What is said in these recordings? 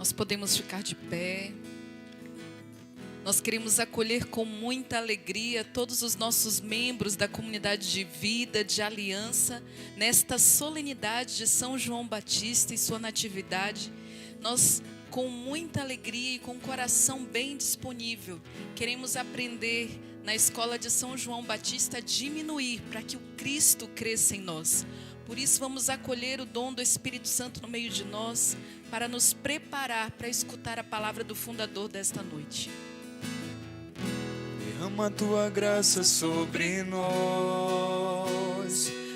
Nós podemos ficar de pé. Nós queremos acolher com muita alegria todos os nossos membros da comunidade de vida, de aliança, nesta solenidade de São João Batista e sua natividade. Nós, com muita alegria e com o coração bem disponível, queremos aprender na escola de São João Batista a diminuir para que o Cristo cresça em nós. Por isso vamos acolher o dom do Espírito Santo no meio de nós, para nos preparar para escutar a palavra do fundador desta noite. Derrama a tua graça sobre nós,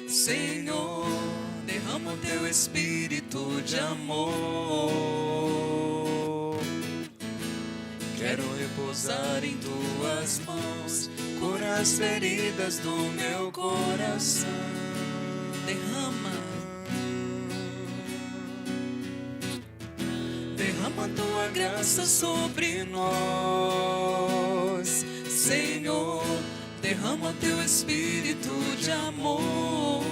Senhor. Derrama o teu espírito de amor. Quero repousar em tuas mãos, curar as feridas do meu coração. Derrama a tua graça sobre nós, Senhor. Derrama o teu espírito de amor.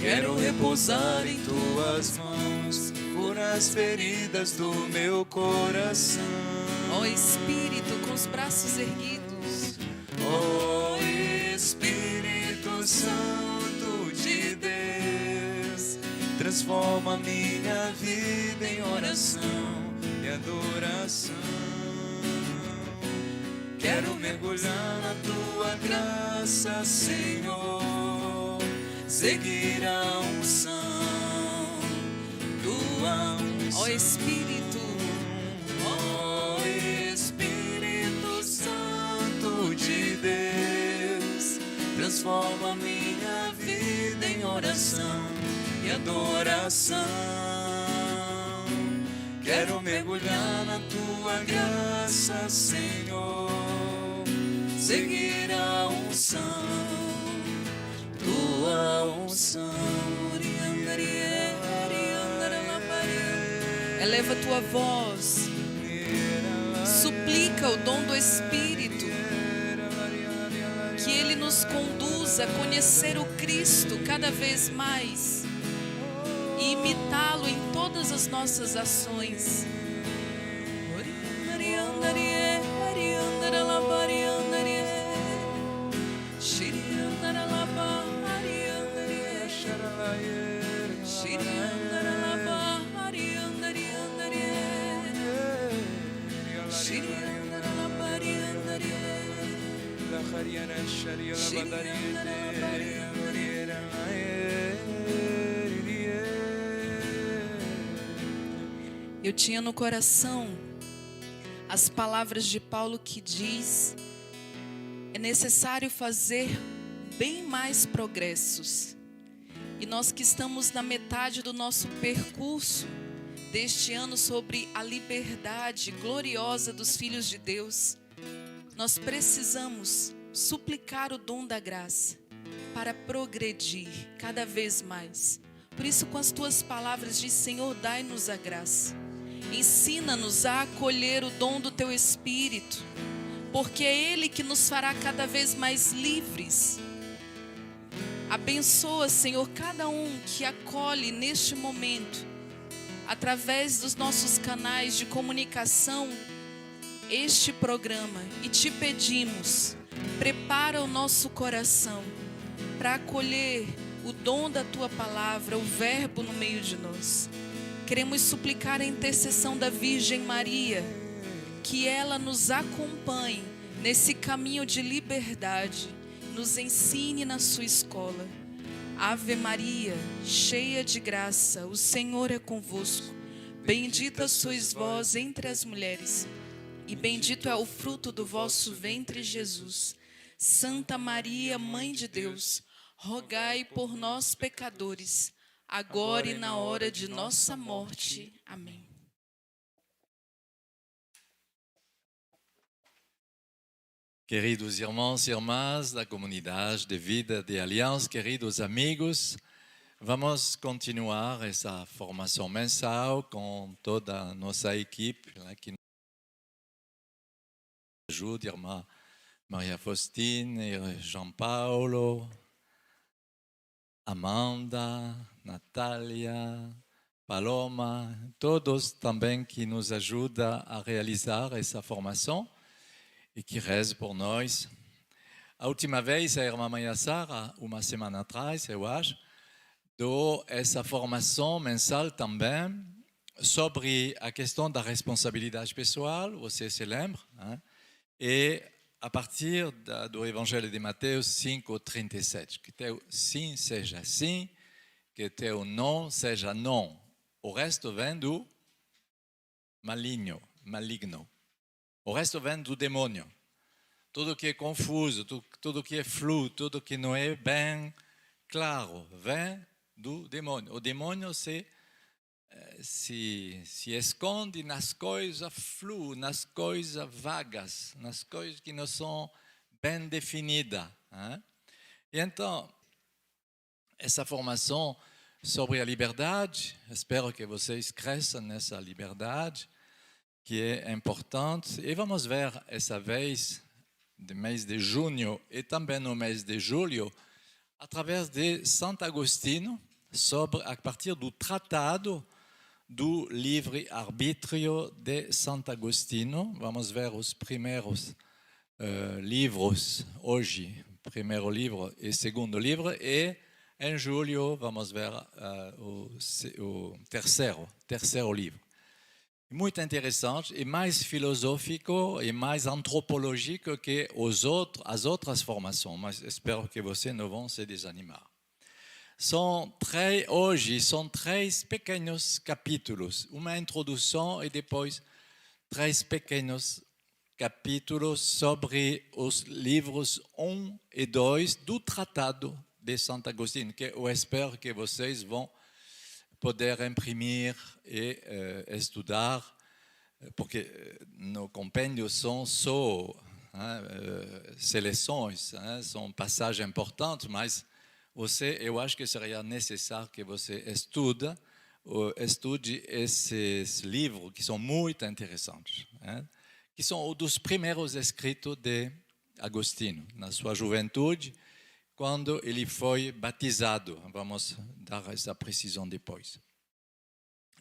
Quero repousar em tuas mãos, curar as feridas do meu coração. Ó Espírito, com os braços erguidos. Ó Espírito Santo de Deus, transforma minha vida em oração e adoração. Quero mergulhar na tua graça, Senhor, seguir a unção, tua unção. Ó Espírito, ó Espírito Santo de Deus, transforma minha vida em oração e adoração. Quero mergulhar na tua graça, Senhor, seguir a unção, tua unção. eleva a tua voz, suplica o dom do Espírito, que Ele nos conduza a conhecer o Cristo cada vez mais e imitá-lo em todas as nossas ações. Eu tinha no coração as palavras de Paulo que diz: é necessário fazer bem mais progressos. E nós que estamos na metade do nosso percurso deste ano sobre a liberdade gloriosa dos filhos de Deus, nós precisamos suplicar o dom da graça para progredir cada vez mais. Por isso, com as tuas palavras diz: Senhor, dai-nos a graça. Ensina-nos a acolher o dom do teu Espírito, porque é Ele que nos fará cada vez mais livres. Abençoa, Senhor, cada um que acolhe neste momento, através dos nossos canais de comunicação, este programa, e te pedimos, prepara o nosso coração para acolher o dom da tua palavra, o verbo no meio de nós. Queremos suplicar a intercessão da Virgem Maria, que ela nos acompanhe nesse caminho de liberdade, nos ensine na sua escola. Ave Maria, cheia de graça, o Senhor é convosco. Bendita sois vós entre as mulheres, e bendito é o fruto do vosso ventre, Jesus. Santa Maria, Mãe de Deus, rogai por nós, pecadores, agora e na hora de nossa morte. Amém. Queridos irmãos e irmãs da comunidade de vida de aliança, queridos amigos, vamos continuar essa formação mensal com toda a nossa equipe que nos ajuda, irmã Maria Faustina, João Paulo, Amanda, Natália, Paloma, todos também que nos ajudam a realizar essa formação e que rezam por nós. A última vez, a irmã Maria Sara, uma semana atrás, eu acho, deu essa formação mensal também sobre a questão da responsabilidade pessoal, você se lembra, hein? E a partir do Evangelho de Mateus 5:37, que teu sim seja sim, que teu não seja não. O resto vem do maligno. O resto vem do demônio. Tudo que é confuso, tudo que é flu, tudo que não é bem claro, vem do demônio. O demônio se esconde nas coisas flu, nas coisas vagas, nas coisas que não são bem definidas. Hein? E então, essa formação sobre a liberdade, espero que vocês cresçam nessa liberdade, que é importante. E vamos ver essa vez, no mês de junho e também no mês de julho, através de Santo Agostinho, a partir do tratado do livre-arbítrio de Santo Agostinho. Vamos ver os primeiros livros hoje, primeiro livro e segundo livro, e em julho vamos ver o terceiro livro. Muito interessante e mais filosófico e mais antropológico que as outras formações, mas espero que vocês não vão se desanimar. Hoje são 3 pequenos capítulos, uma introdução e depois 3 pequenos capítulos sobre os livros 1 e 2 do Tratado de Santo Agostinho, que eu espero que vocês vão poder imprimir e estudar, porque no compêndio são só seleções, são passagens importantes, mas eu acho que seria necessário que você estude esses livros que são muito interessantes, que são dos primeiros escritos de Agostinho, na sua juventude, quando ele foi batizado. Vamos dar essa precisão depois.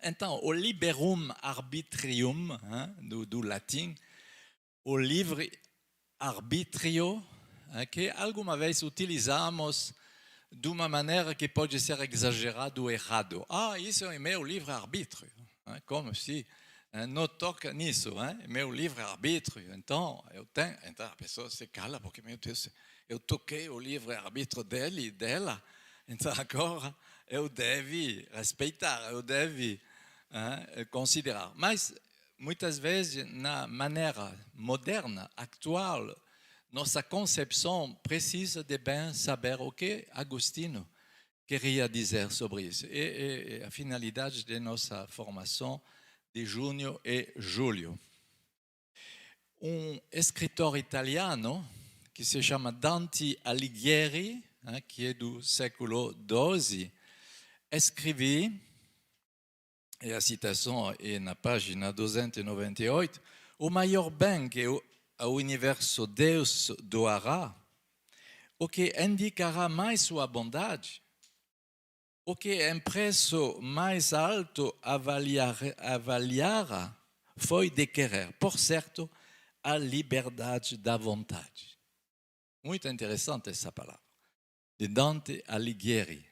Então, o liberum arbitrium, do latim, o livre arbítrio, que alguma vez utilizamos de uma maneira que pode ser exagerada ou errado. Isso é meu livre-arbítrio. Como se não toca nisso. Meu livre-arbítrio. Então, então a pessoa se cala, porque, meu Deus, eu toquei o livre-arbítrio dele e dela. Então, agora, eu devo respeitar, eu devo considerar. Mas, muitas vezes, na maneira moderna, atual, nossa concepção precisa de bem saber o que Agostinho queria dizer sobre isso. E a finalidade de nossa formação de junho e julho. Um escritor italiano que se chama Dante Alighieri, que é do século XII, escreveu, e a citação é na página 298, o maior bem que ao universo Deus doará, o que indicará mais sua bondade, o que em preço mais alto avaliará, foi de querer, por certo, a liberdade da vontade. Muito interessante essa palavra, de Dante Alighieri.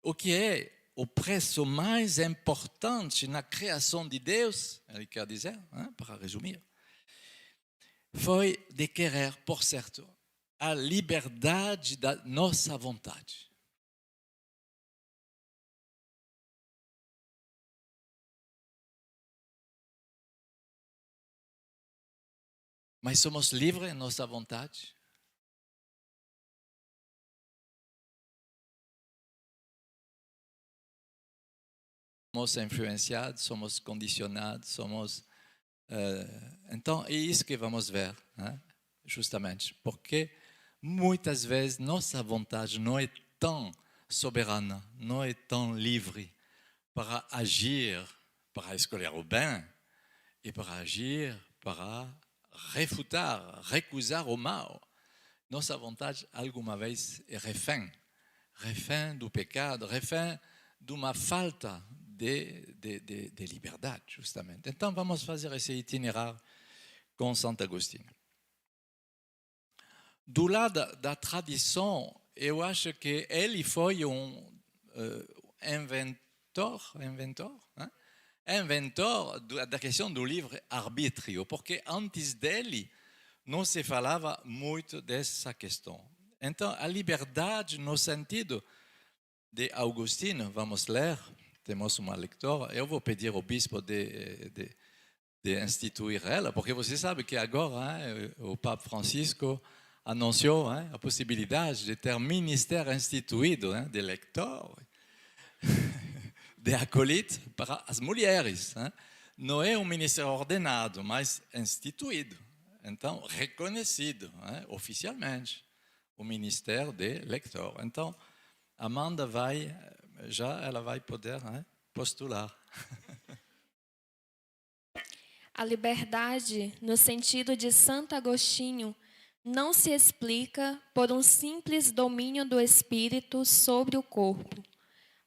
O que é o preço mais importante na criação de Deus, ele quer dizer, para resumir, foi de querer, por certo, a liberdade da nossa vontade. Mas somos livres em nossa vontade? Somos influenciados, somos condicionados, então, é isso que vamos ver, justamente, porque muitas vezes nossa vontade não é tão soberana, não é tão livre para agir, para escolher o bem e para agir, para recusar o mal. Nossa vontade, alguma vez, é refém do pecado, refém de uma falta de liberdade, justamente. Então, vamos fazer esse itinerário com Santo Agostinho. Do lado da tradição, eu acho que ele foi inventor da questão do livre-arbítrio, porque antes dele não se falava muito dessa questão. Então, a liberdade no sentido de Agostinho, vamos ler, temos uma leitora, eu vou pedir ao bispo de instituir ela, porque você sabe que agora o Papa Francisco anunciou a possibilidade de ter ministério instituído de leitor, de acolite para as mulheres. Não é um ministério ordenado, mas instituído. Então, reconhecido oficialmente, o ministério de leitor. Então, Amanda ela vai poder postular. A liberdade, no sentido de Santo Agostinho, não se explica por um simples domínio do espírito sobre o corpo,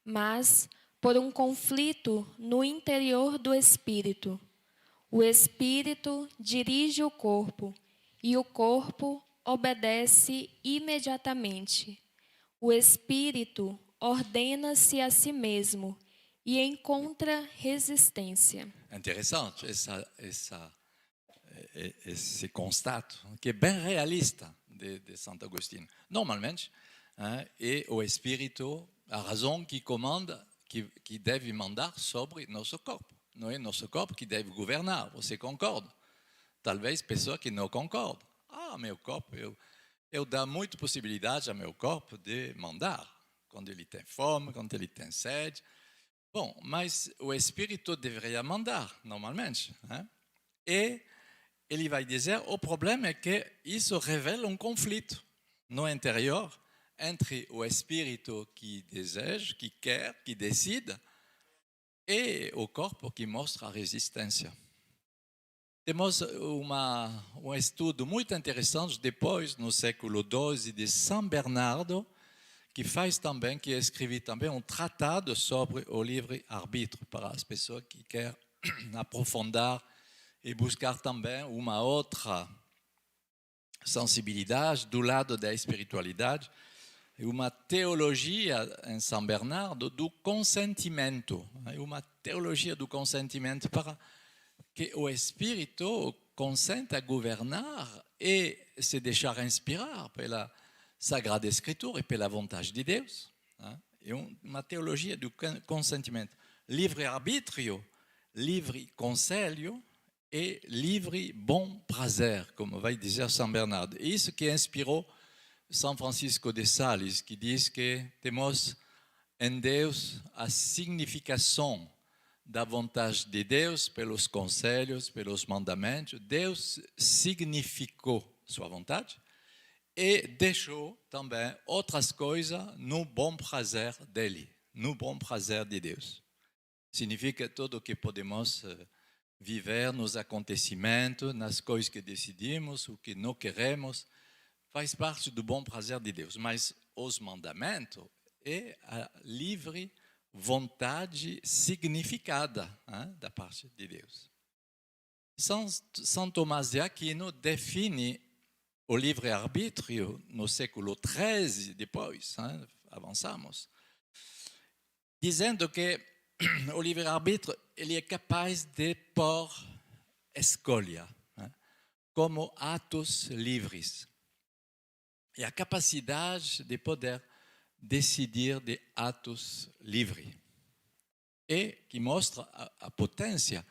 mas por um conflito no interior do espírito. O espírito dirige o corpo e o corpo obedece imediatamente. O espírito ordena-se a si mesmo e encontra resistência. Interessante esse constato, que é bem realista de Santo Agostinho. Normalmente, é o espírito, a razão que comanda, que deve mandar sobre nosso corpo. Não é nosso corpo que deve governar. Você concorda? Talvez pessoas que não concordam. Meu corpo, eu dou muita possibilidade ao meu corpo de mandar. Quando ele tem fome, quando ele tem sede. Bom, mas o espírito deveria mandar, normalmente. E ele vai dizer, o problema é que isso revela um conflito no interior entre o espírito que deseja, que quer, que decide, e o corpo que mostra a resistência. Temos um estudo muito interessante depois, no século XII, de São Bernardo, que escreve também um tratado sobre o livre-arbítrio para as pessoas que querem aprofundar e buscar também uma outra sensibilidade do lado da espiritualidade, uma teologia em São Bernardo do consentimento, uma teologia do consentimento para que o espírito consenta governar e se deixar inspirar pela Sagrada Escritura e pela vontade de Deus. É uma teologia do consentimento. Livre-arbítrio, livre conselho e livre bom prazer, como vai dizer São Bernardo. Isso que inspirou São Francisco de Sales, que diz que temos em Deus a significação da vontade de Deus pelos conselhos, pelos mandamentos. Deus significou sua vontade e deixou também outras coisas no bom prazer dele, no bom prazer de Deus. Significa tudo o que podemos viver nos acontecimentos, nas coisas que decidimos, o que não queremos, faz parte do bom prazer de Deus. Mas os mandamentos é a livre vontade significada da parte de Deus. São Tomás de Aquino define o livre-arbítrio no século XIII, depois, avançamos, dizendo que o livre-arbítrio ele é capaz de pôr escolha como atos livres. E a capacidade de poder decidir de atos livres. E que mostra a potência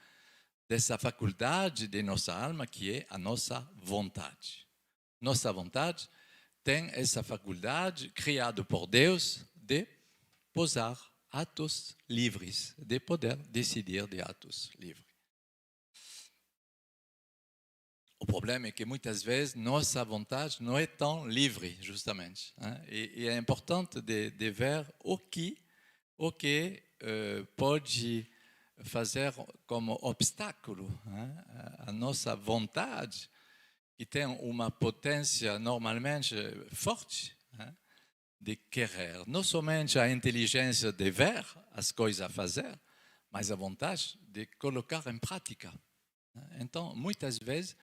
dessa faculdade de nossa alma, que é a nossa vontade. Nossa vontade tem essa faculdade criada por Deus de posar atos livres, de poder decidir de atos livres. O problema é que muitas vezes nossa vontade não é tão livre, justamente. E é importante de ver o que pode fazer como obstáculo a nossa vontade, que tem uma potência normalmente forte de querer. Não somente a inteligência de ver as coisas a fazer, mas a vontade de colocar em prática. Então, muitas vezes,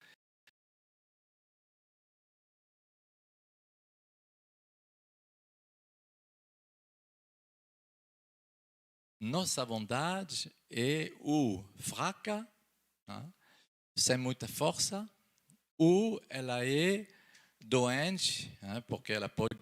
nossa vontade é ou fraca, né, sem muita força, ou ela é doente, né, porque ela pode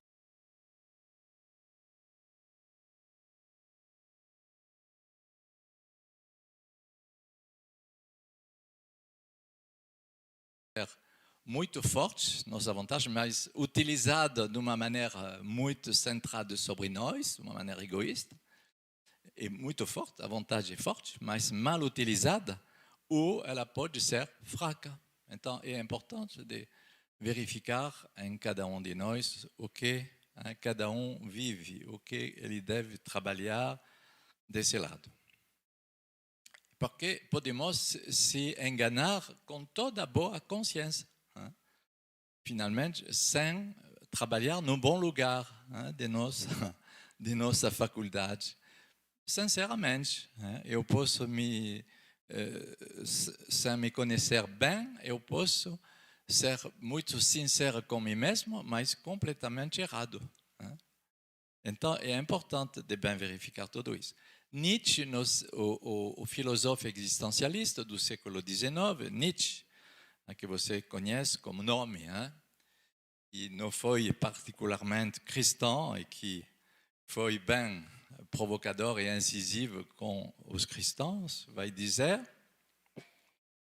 ser muito forte, nossa vontade, mas utilizada de uma maneira muito centrada sobre nós, de uma maneira egoísta, é muito forte, a vontade é forte, mas mal utilizada, ou ela pode ser fraca. Então, é importante de verificar em cada um de nós o que cada um vive, o que ele deve trabalhar desse lado. Porque podemos se enganar com toda boa consciência, finalmente, sem trabalhar no bom lugar de nossa faculdade. Sinceramente, eu posso sem me conhecer bem, eu posso ser muito sincero com mim mesmo, mas completamente errado. Então, é importante de bem verificar tudo isso. Nietzsche, o filósofo existencialista do século XIX, Nietzsche, que você conhece como nome, e não foi particularmente cristão e que foi bem provocador e incisivo com os cristãos, vai dizer: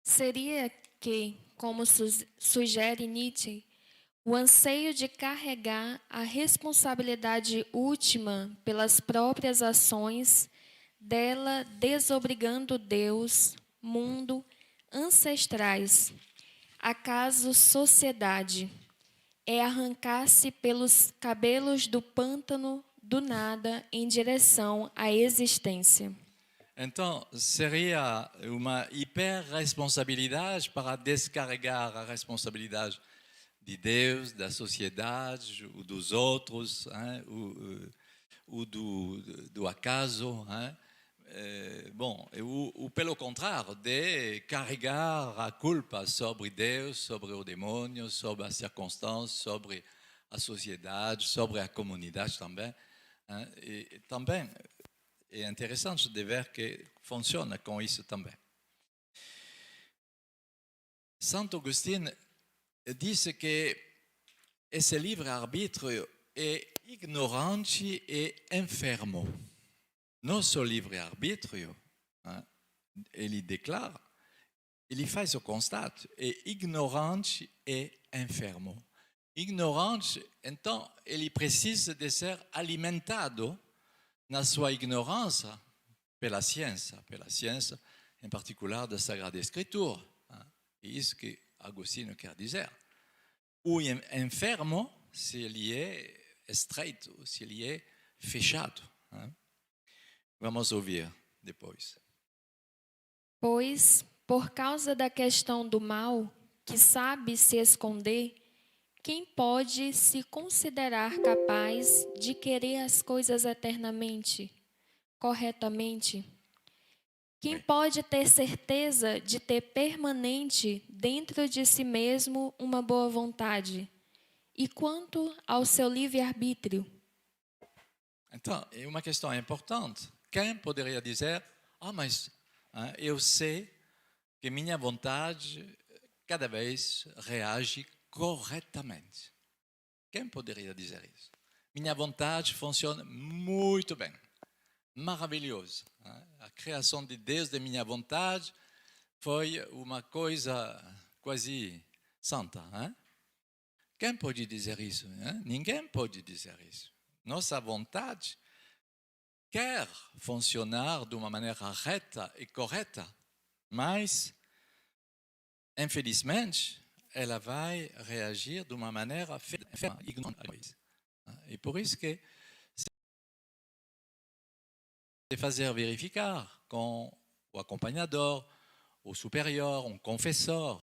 Seria que, como sugere Nietzsche, o anseio de carregar a responsabilidade última pelas próprias ações, dela desobrigando Deus, mundo, ancestrais, acaso sociedade, é arrancar-se pelos cabelos do pântano do nada em direção à existência. Então, seria uma hiperresponsabilidade para descarregar a responsabilidade de Deus, da sociedade, ou dos outros, ou do acaso. Bom, ou pelo contrário, de carregar a culpa sobre Deus, sobre o demônio, sobre as circunstâncias, sobre a sociedade, sobre a comunidade também. E também é interessante de ver que funciona com isso também. Santo Agostinho disse que esse livre-arbítrio é ignorante e enfermo. Nosso livre-arbítrio, ele declara, ele faz o constato, é ignorante e enfermo. Ignorante, então, ele precisa de ser alimentado na sua ignorância pela ciência em particular da Sagrada Escritura. É isso que Agostinho quer dizer. O enfermo, se ele é estreito, se ele é fechado. Vamos ouvir depois. Pois, por causa da questão do mal, que sabe se esconder, quem pode se considerar capaz de querer as coisas eternamente, corretamente? Quem pode ter certeza de ter permanente dentro de si mesmo uma boa vontade? E quanto ao seu livre-arbítrio? Então, é uma questão importante. Quem poderia dizer, mas eu sei que minha vontade cada vez reage corretamente. Quem poderia dizer isso? Minha vontade funciona muito bem, maravilhoso. A criação de Deus de minha vontade foi uma coisa quase santa. Quem pode dizer isso? Ninguém pode dizer isso. Nossa vontade quer funcionar de uma maneira reta e correta, mas, infelizmente, ela vai reagir de uma maneira ignorante. E por isso que se fazer verificar com o acompanhador, o superior, um confessor,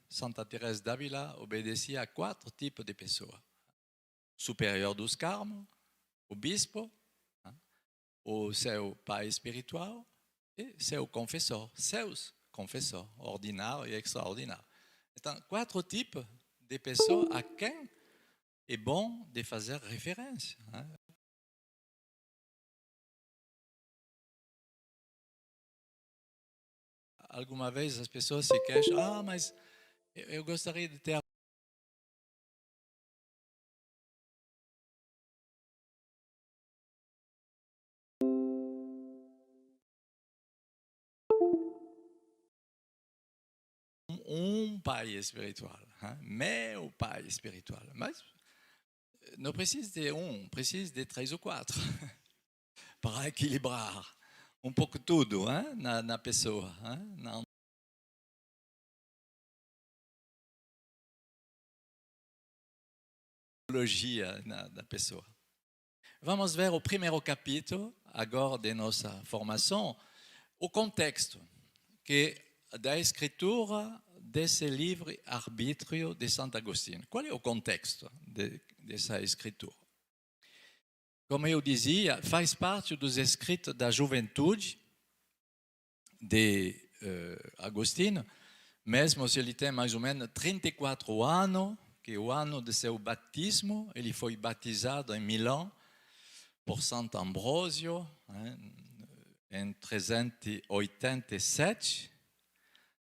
Santa Teresa d'Ávila obedecia a 4 tipos de pessoas. Superior dos Carmos, o bispo, o seu pai espiritual e seu confessor, seus confessor, ordinário e extraordinário. Então, 4 tipos de pessoas a quem é bom de fazer referência. Alguma vez as pessoas se queixam, mas eu gostaria de ter um pai espiritual, meu pai espiritual. Mas não precisa de precisa de 3 ou 4 para equilibrar um pouco tudo na pessoa. Na ontologia da pessoa. Vamos ver o primeiro capítulo, agora de nossa formação, o contexto que da escritura desse livro Arbítrio de Santo Agostinho. Qual é o contexto dessa escritura? Como eu dizia, faz parte dos escritos da juventude de Agostinho, mesmo se ele tem mais ou menos 34 anos, que é o ano de seu batismo. Ele foi batizado em Milão por Santo Ambrósio em 387,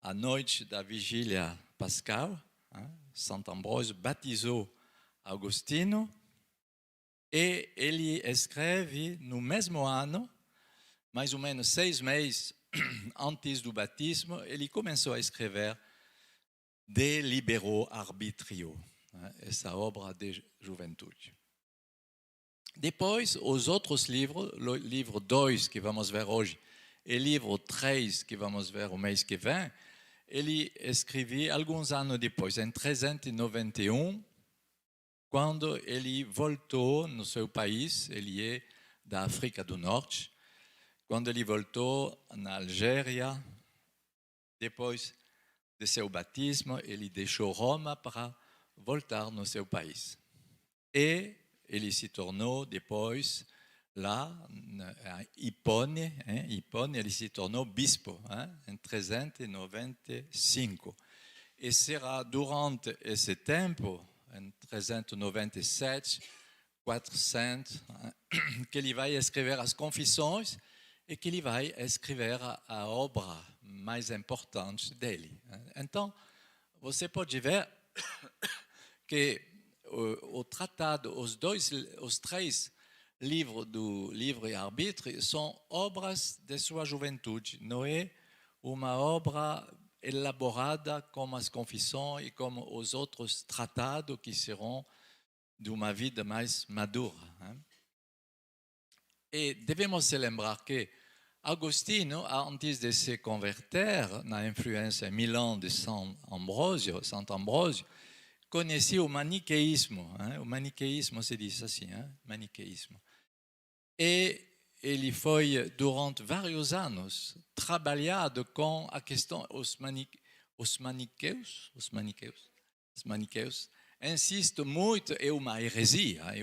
à noite da vigília pascal. Santo Ambrósio batizou Agostinho e ele escreve no mesmo ano, mais ou menos 6 meses antes do batismo, ele começou a escrever De Libero Arbitrio, essa obra de juventude. Depois, os outros livros, o livro 2 que vamos ver hoje e o livro 3 que vamos ver o mês que vem, ele escreveu alguns anos depois, em 391, quando ele voltou no seu país. Ele é da África do Norte. Quando ele voltou na Algéria, depois de seu batismo, ele deixou Roma para voltar no seu país. E ele se tornou depois, lá, em Hipone, ele se tornou bispo em 395. E será durante esse tempo, em 397, 400, que ele vai escrever as Confissões e que ele vai escrever a obra mais importante dele. Então, você pode ver que o tratado, os 3 livros do livre-arbítrio são obras de sua juventude. Não é uma obra elaborada como as Confissões e como os outros tratados que serão de uma vida mais madura. E devemos se lembrar que Agostinho, antes de se converter na influência em Milão de Santo Ambrósio, conhecia o maniqueísmo. O maniqueísmo se diz assim, maniqueísmo. E ele foi, durante vários anos, trabalhado com a questão, os maniqueus insistem muito, é uma heresia, a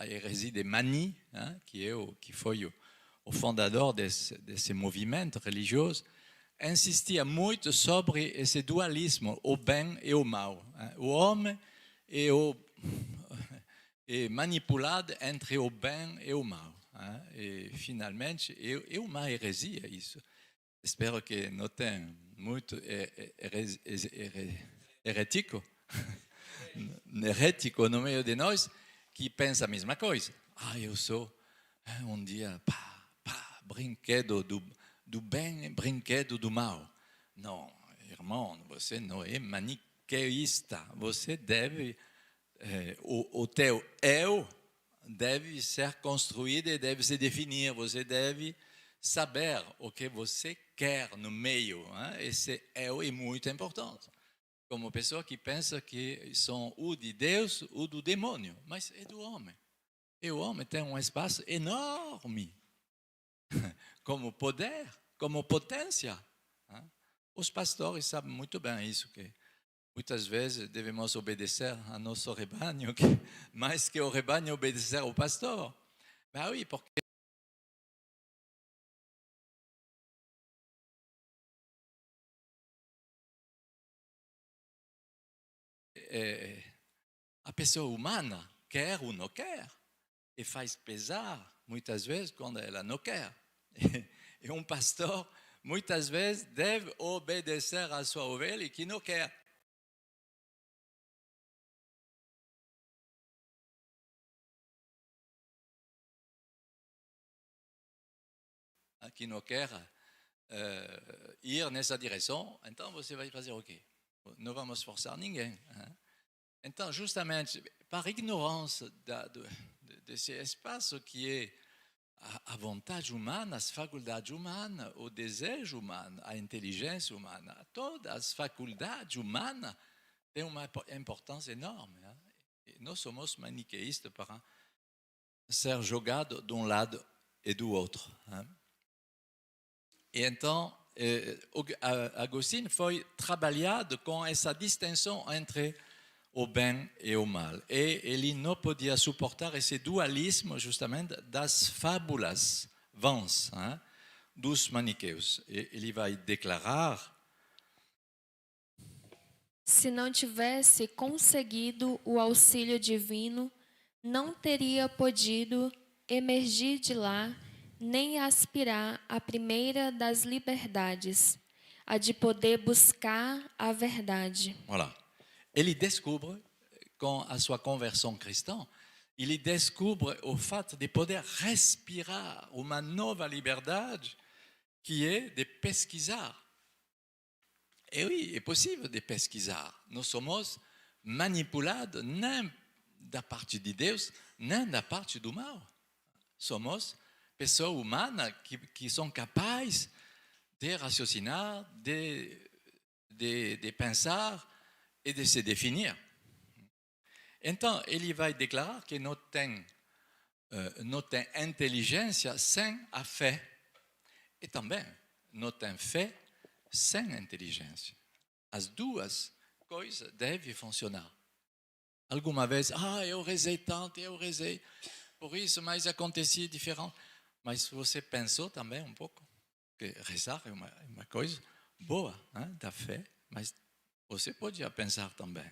heresia de Mani, que foi o fundador desse movimento religioso, insistia muito sobre esse dualismo, o bem e o mal. O homem é manipulado entre o bem e o mal. E, finalmente, é uma heresia isso. Espero que não tenha muito herético no meio de nós que pensa a mesma coisa. Eu sou dia brinquedo do bem e brinquedo do mal. Não, irmão, você não é maniqueísta. Você deve, o teu eu deve ser construído e deve se definir. Você deve saber o que você quer no meio. Esse eu é muito importante. Como pessoa que pensa que são o de Deus ou do demônio, mas é do homem. E o homem tem um espaço enorme como poder, como potência. Os pastores sabem muito bem isso, que muitas vezes devemos obedecer a nosso rebanho, mais que o rebanho obedecer ao pastor. Ben oui, porque a pessoa humana quer ou não quer, e faz pesar, muitas vezes, quando ela não quer. E um pastor, muitas vezes, deve obedecer à sua ovelha que não quer. Que não quer ir nessa direção, então você vai fazer o quê? Não vamos forçar ninguém. Então, justamente, par ignorância desse espaço que é a vontade humana, as faculdades humanas, o desejo humano, a inteligência humana, todas as faculdades humanas têm uma importância enorme. E nós somos maniqueístas para ser jogados de um lado e do outro. E então, Agostinho foi trabalhado com essa distinção entre o bem e o mal. E ele não podia suportar esse dualismo, justamente, das fábulas vãs dos maniqueus. E ele vai declarar: se não tivesse conseguido o auxílio divino, não teria podido emergir de lá, nem aspirar à primeira das liberdades, a de poder buscar a verdade. Voilà. Ele descobre, com a sua conversão cristã, ele descobre o fato de poder respirar uma nova liberdade que é de pesquisar. E oui, é possível de pesquisar. Nós somos manipulados nem da parte de Deus, nem da parte do mal. Somos pessoas humanas que são capazes de raciocinar, de pensar e de se definir. Então, ele vai declarar que não tem inteligência sem a fé. E também não tem fé sem inteligência. As duas coisas devem funcionar. Alguma vez, eu rezei tanto, eu rezei por isso, mas acontecia diferente. Mas você pensou também um pouco que rezar é uma coisa boa, da fé, mas você podia pensar também,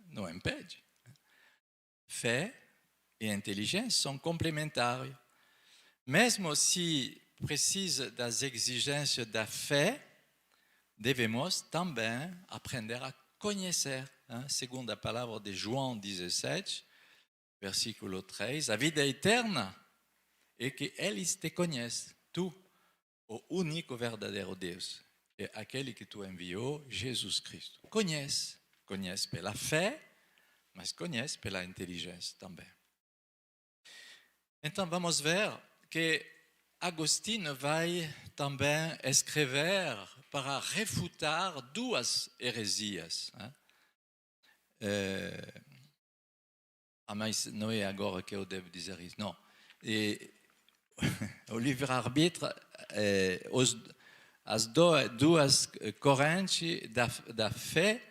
não impede. Fé e inteligência são complementares. Mesmo se precisa das exigências da fé, devemos também aprender a conhecer. Segundo a palavra de João 17, versículo 3, a vida eterna é que eles te conhecem, tu, o único verdadeiro Deus, é aquele que tu enviou, Jesus Cristo. Conhece pela fé, mas conhece pela inteligência também. Então vamos ver que Agostinho vai também escrever para refutar duas heresias. Mas não é agora que eu devo dizer isso, não. O livre-arbítrio, as duas correntes da fé,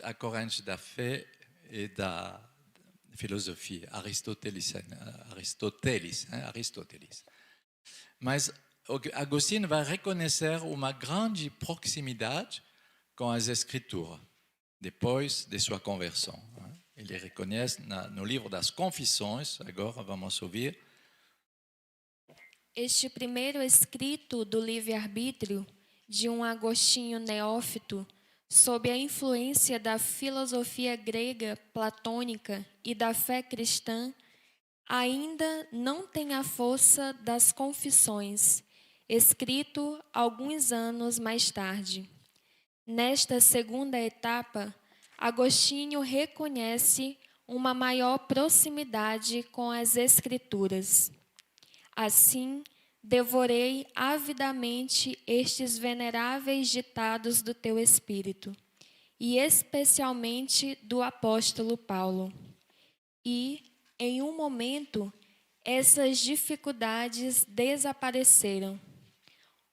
a corrente da fé e da filosofia aristotélica. Mas Agostinho vai reconhecer uma grande proximidade com as Escrituras, depois de sua conversão. Ele reconhece no livro das Confissões, agora vamos ouvir. Este primeiro escrito do livre-arbítrio de um Agostinho neófito, sob a influência da filosofia grega platônica e da fé cristã, ainda não tem a força das Confissões, escrito alguns anos mais tarde. Nesta segunda etapa, Agostinho reconhece uma maior proximidade com as Escrituras. Assim, devorei avidamente estes veneráveis ditados do teu espírito, e especialmente do apóstolo Paulo. E, em um momento, essas dificuldades desapareceram.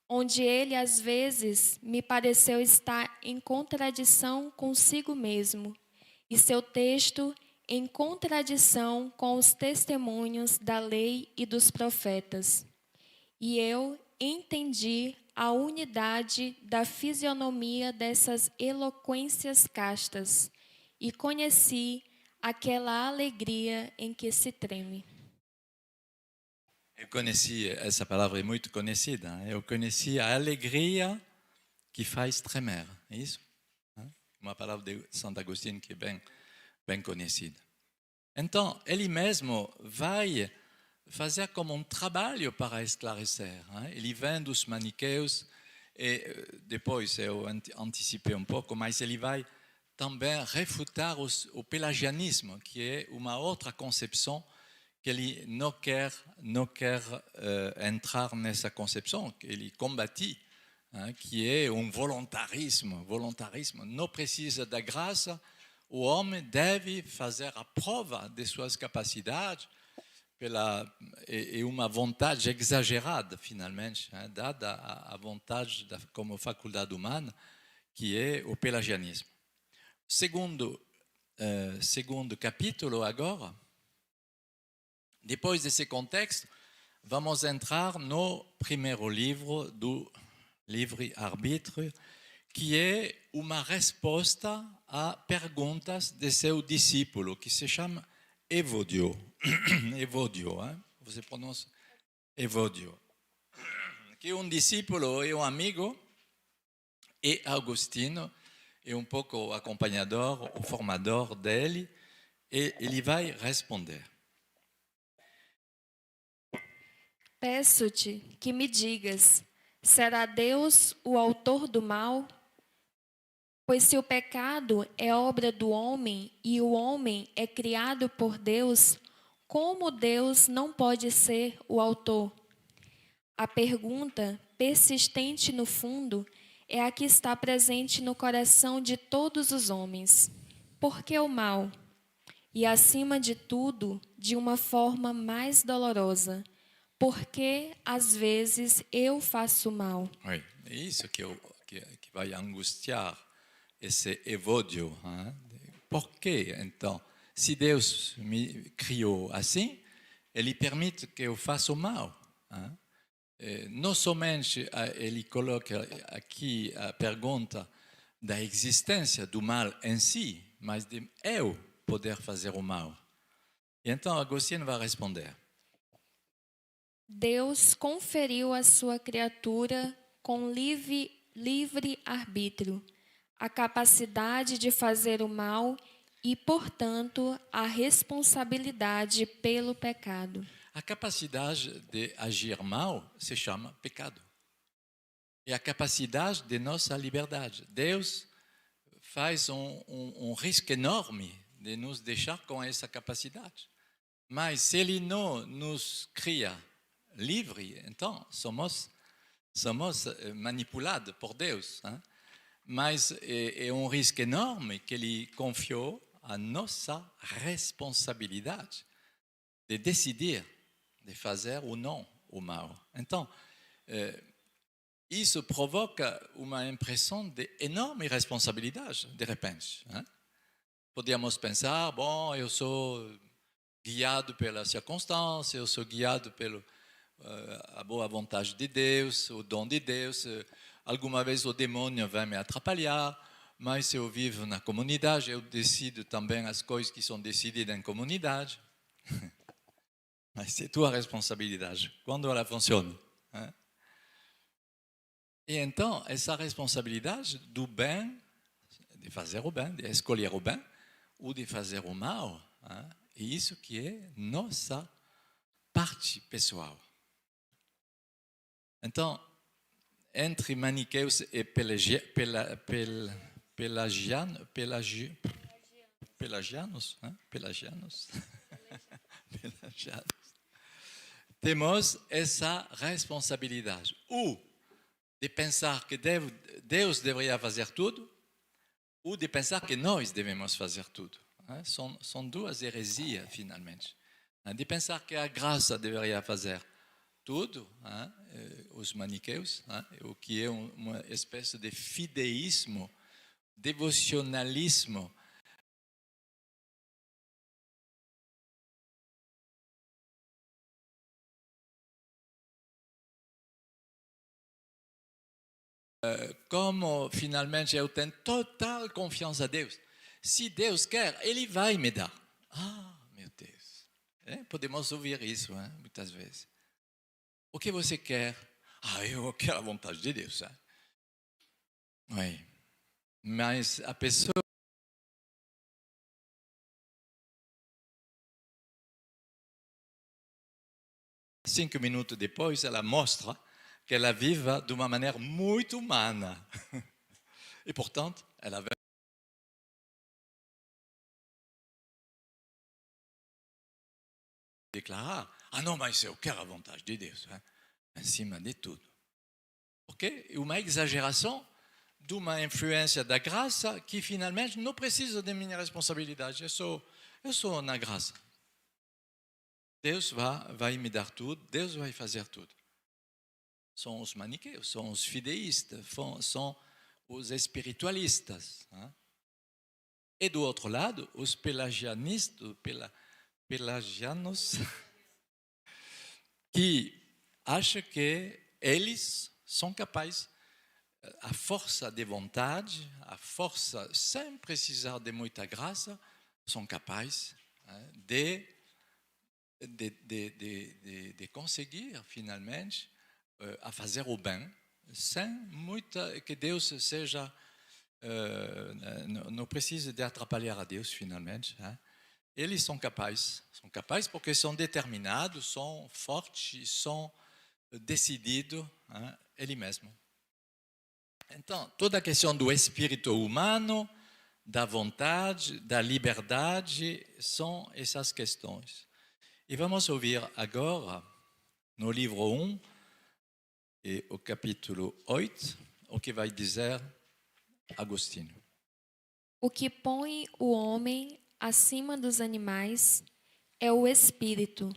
onde ele às vezes me pareceu estar em contradição consigo mesmo, e seu texto em contradição com os testemunhos da lei e dos profetas. E eu entendi a unidade da fisionomia dessas eloquências castas e conheci aquela alegria em que se treme. Eu conheci, essa palavra é muito conhecida, eu conheci a alegria que faz tremer, é isso? Uma palavra de Santo Agostinho que é bem conhecida. Então, ele mesmo vai fazer como um trabalho para esclarecer. Ele vem dos maniqueus e depois eu anticipei um pouco, mas ele vai também refutar o pelagianismo, que é uma outra concepção que ele não quer entrar nessa concepção, que ele combateu, que é um voluntarismo. Voluntarismo não precisa da graça, o homem deve fazer a prova de suas capacidades e uma vontade exagerada, finalmente, dada a vontade como faculdade humana, que é o pelagianismo. Segundo capítulo agora, depois desse contexto, vamos entrar no primeiro livro do livre-arbítrio, que é uma resposta a perguntas de seu discípulo, que se chama Evodio. Evodio, você pronuncia Evodio. Que é um discípulo e um amigo, e Agostinho é um pouco o acompanhador, o formador dele, e ele vai responder. Peço-te que me digas, será Deus o autor do mal? Pois se o pecado é obra do homem e o homem é criado por Deus, como Deus não pode ser o autor? A pergunta, persistente no fundo, é a que está presente no coração de todos os homens. Por que o mal? E, acima de tudo, de uma forma mais dolorosa. Porque, às vezes, eu faço mal. É isso que vai angustiar esse Evodio. Por quê, então? Se Deus me criou assim, Ele permite que eu faça o mal. Não somente ele coloca aqui a pergunta da existência do mal em si, mas de eu poder fazer o mal. E então Agostinho vai responder. Deus conferiu à sua criatura com livre arbítrio a capacidade de fazer o mal e, portanto, a responsabilidade pelo pecado. A capacidade de agir mal se chama pecado. É a capacidade de nossa liberdade. Deus faz um risco enorme de nos deixar com essa capacidade. Mas se Ele não nos cria livre, então somos manipulados por Deus. Mas é um risco enorme que Ele confiou a nossa responsabilidade de decidir, de fazer ou não o mal. Então, isso provoca uma impressão de enorme responsabilidade, de repente. Podíamos pensar, bom, eu sou guiado pelas circunstâncias, eu sou guiado pela a boa vontade de Deus, o dom de Deus. Alguma vez o demônio vai me atrapalhar, mas se eu vivo na comunidade, eu decido também as coisas que são decididas em comunidade. Mas é tua responsabilidade, quando ela funciona. E então, essa responsabilidade do bem, de fazer o bem, de escolher o bem, ou de fazer o mal, é isso que é nossa parte pessoal. Então, entre maniqueus e pelagianos, temos essa responsabilidade. Ou de pensar que Deus deveria fazer tudo, ou de pensar que nós devemos fazer tudo. São duas heresias, finalmente. De pensar que a graça deveria fazer tudo, os maniqueus, o que é uma espécie de fideísmo, devocionalismo. Como finalmente eu tenho total confiança a Deus. Se Deus quer, Ele vai me dar. Ah, meu Deus. Podemos ouvir isso muitas vezes. O que você quer? Eu quero a vontade de Deus. Oui. Mas a pessoa... Cinco minutos depois, ela mostra que ela vive de uma maneira muito humana. E, portanto, ela vai declarar: não, mas eu quero a vontade de Deus, acima de tudo. Porque é uma exageração de uma influência da graça que, finalmente, não precisa de minha responsabilidade. Eu sou na graça. Deus vai me dar tudo, Deus vai fazer tudo. São os maniqueus, são os fideístas, são os espiritualistas. E do outro lado, os pelagianos, que acham que eles são capazes, a força de vontade, a força sem precisar de muita graça, são capazes de conseguir, finalmente, a fazer o bem, sem muita, que Deus seja, não precisa de atrapalhar a Deus, finalmente. Eles são capazes porque são determinados, são fortes, são decididos, ele mesmo. Então, toda a questão do espírito humano, da vontade, da liberdade, são essas questões. E vamos ouvir agora, no livro 1, e o capítulo 8, o que vai dizer Agostinho. O que põe o homem acima dos animais é o espírito.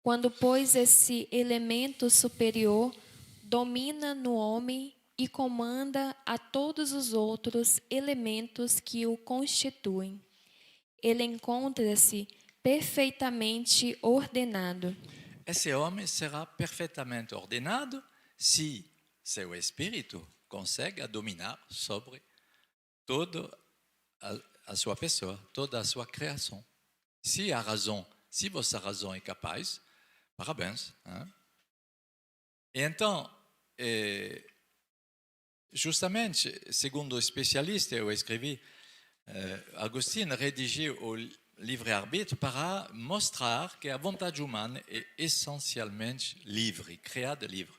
Quando, pois, esse elemento superior domina no homem e comanda a todos os outros elementos que o constituem, ele encontra-se perfeitamente ordenado. Esse homem será perfeitamente ordenado se seu espírito consegue dominar sobre toda a sua pessoa, toda a sua criação. Se vossa razão é capaz, parabéns. E então, justamente, segundo o especialista, eu escrevi, Agostinho redigiu o livre-arbítrio para mostrar que a vontade humana é essencialmente livre, criada livre.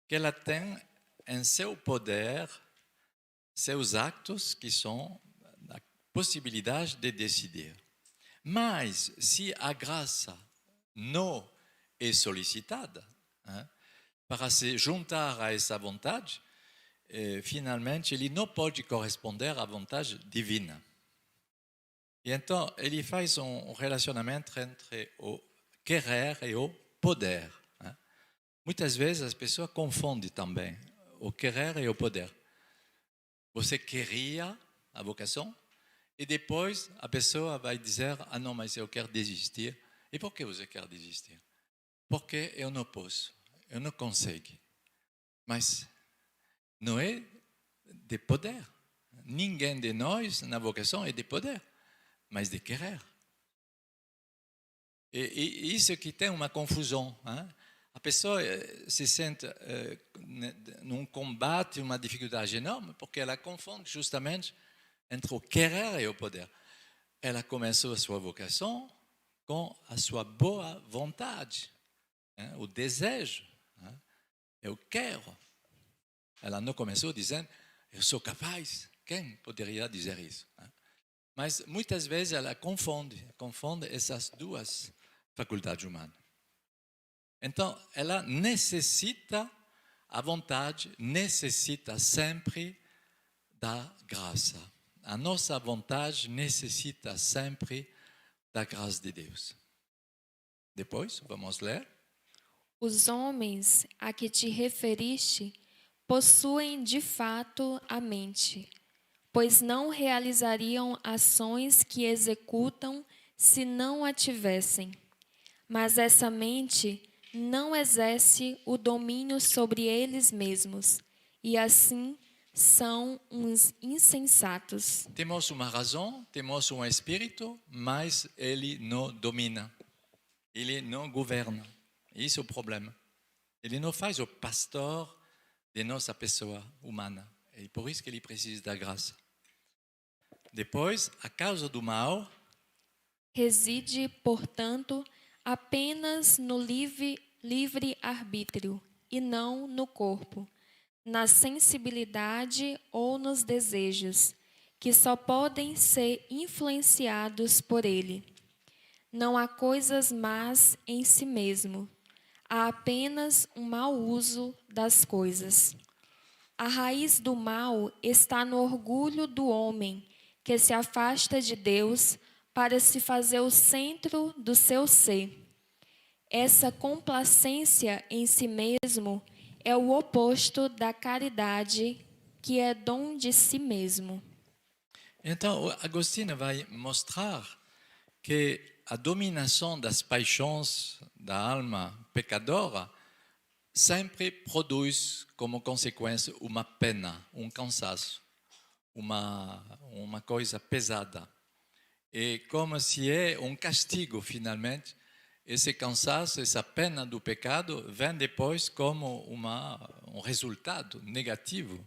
Que ela tem em seu poder seus actos que são a possibilidade de decidir. Mas se a graça não é solicitada para se juntar a essa vontade, finalmente ele não pode corresponder à vontade divina. E então ele faz um relacionamento entre o querer e o poder. Muitas vezes as pessoas confundem também o querer e o poder. Você queria a vocação e depois a pessoa vai dizer: não, mas eu quero desistir. E por que você quer desistir? Porque eu não posso, eu não consigo. Mas não é de poder. Ninguém de nós na vocação é de poder, mas de querer. E isso que tem uma confusão. A pessoa se sente num combate, uma dificuldade enorme, porque ela confunde justamente entre o querer e o poder. Ela começou a sua vocação com a sua boa vontade, o desejo. Eu quero. Ela não começou dizendo: eu sou capaz. Quem poderia dizer isso? Mas muitas vezes ela confunde essas duas faculdades humanas. Então, ela necessita, a vontade necessita sempre da graça. A nossa vontade necessita sempre da graça de Deus. Depois, vamos ler. Os homens a que te referiste possuem de fato a mente, pois não realizariam ações que executam se não a tivessem. Mas essa mente não exerce o domínio sobre eles mesmos, e assim são uns insensatos. Temos uma razão, temos um espírito, mas ele não domina. Ele não governa. Esse é o problema. Ele não faz o pastor de nossa pessoa humana. E por isso que ele precisa da graça. Depois, a causa do mal Reside, portanto, apenas no livre-arbítrio e não no corpo, na sensibilidade ou nos desejos, que só podem ser influenciados por ele. Não há coisas más em si mesmo, há apenas um mau uso das coisas. A raiz do mal está no orgulho do homem, que se afasta de Deus para se fazer o centro do seu ser. Essa complacência em si mesmo é o oposto da caridade, que é dom de si mesmo. Então, Agostinho vai mostrar que a dominação das paixões da alma pecadora sempre produz como consequência uma pena, um cansaço, uma coisa pesada. E como se é um castigo, finalmente, esse cansaço, essa pena do pecado vem depois como um resultado negativo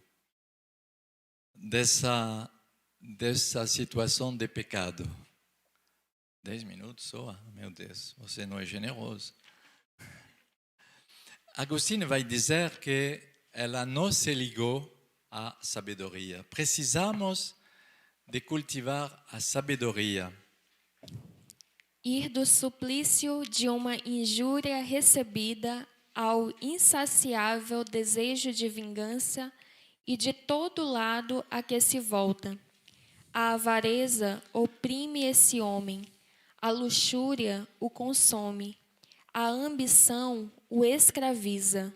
dessa situação de pecado. 10 minutos só? Meu Deus, você não é generoso. Agostinho vai dizer que ela não se ligou à sabedoria. Precisamos de cultivar a sabedoria. Ir do suplício de uma injúria recebida ao insaciável desejo de vingança e de todo lado a que se volta. A avareza oprime esse homem, a luxúria o consome, a ambição o escraviza,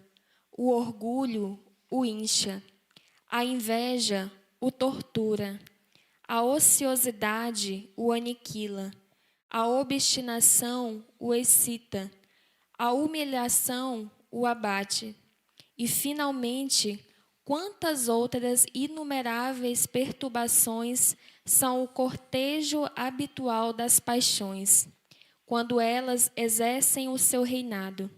o orgulho o incha, a inveja o tortura, a ociosidade o aniquila, a obstinação o excita, a humilhação o abate. E, finalmente, quantas outras inumeráveis perturbações são o cortejo habitual das paixões, quando elas exercem o seu reinado.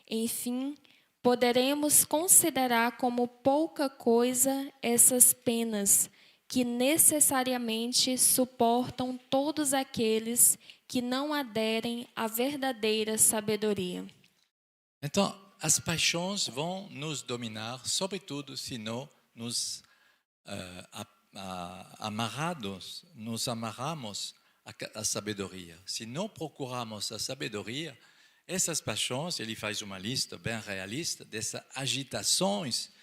Enfim, poderemos considerar como pouca coisa essas penas que necessariamente suportam todos aqueles que não aderem à verdadeira sabedoria. Então, as paixões vão nos dominar, sobretudo se não nos amarramos à sabedoria. Se não procuramos a sabedoria, essas paixões, ele faz uma lista bem realista dessas agitações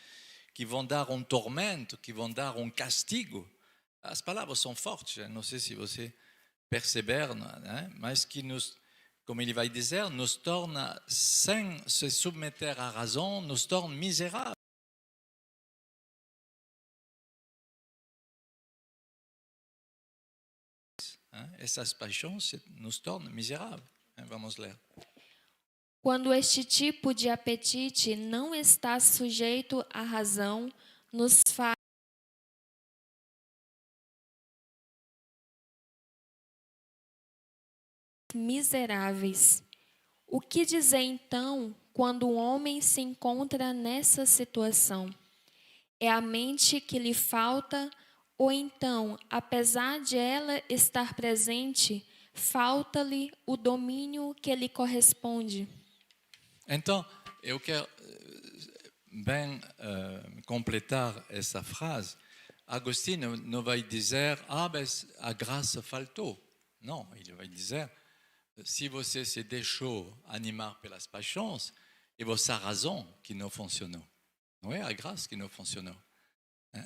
que vão dar um tormento, que vão dar um castigo. As palavras são fortes, não sei se você perceber, né? Mas que nos, como ele vai dizer, nos torna, sem se submeter à razão, nos torna miseráveis. Essas paixões nos tornam miseráveis. Vamos ler. Quando este tipo de apetite não está sujeito à razão, nos faz miseráveis. O que dizer então quando o homem se encontra nessa situação? É a mente que lhe falta, ou então, apesar de ela estar presente, falta-lhe o domínio que lhe corresponde? Então, eu quero bem completar essa frase. Agostinho não vai dizer, mas a graça faltou. Não, ele vai dizer, se você se deixou animar pelas paixões, é vossa razão que não funcionou. Não é a graça que não funcionou.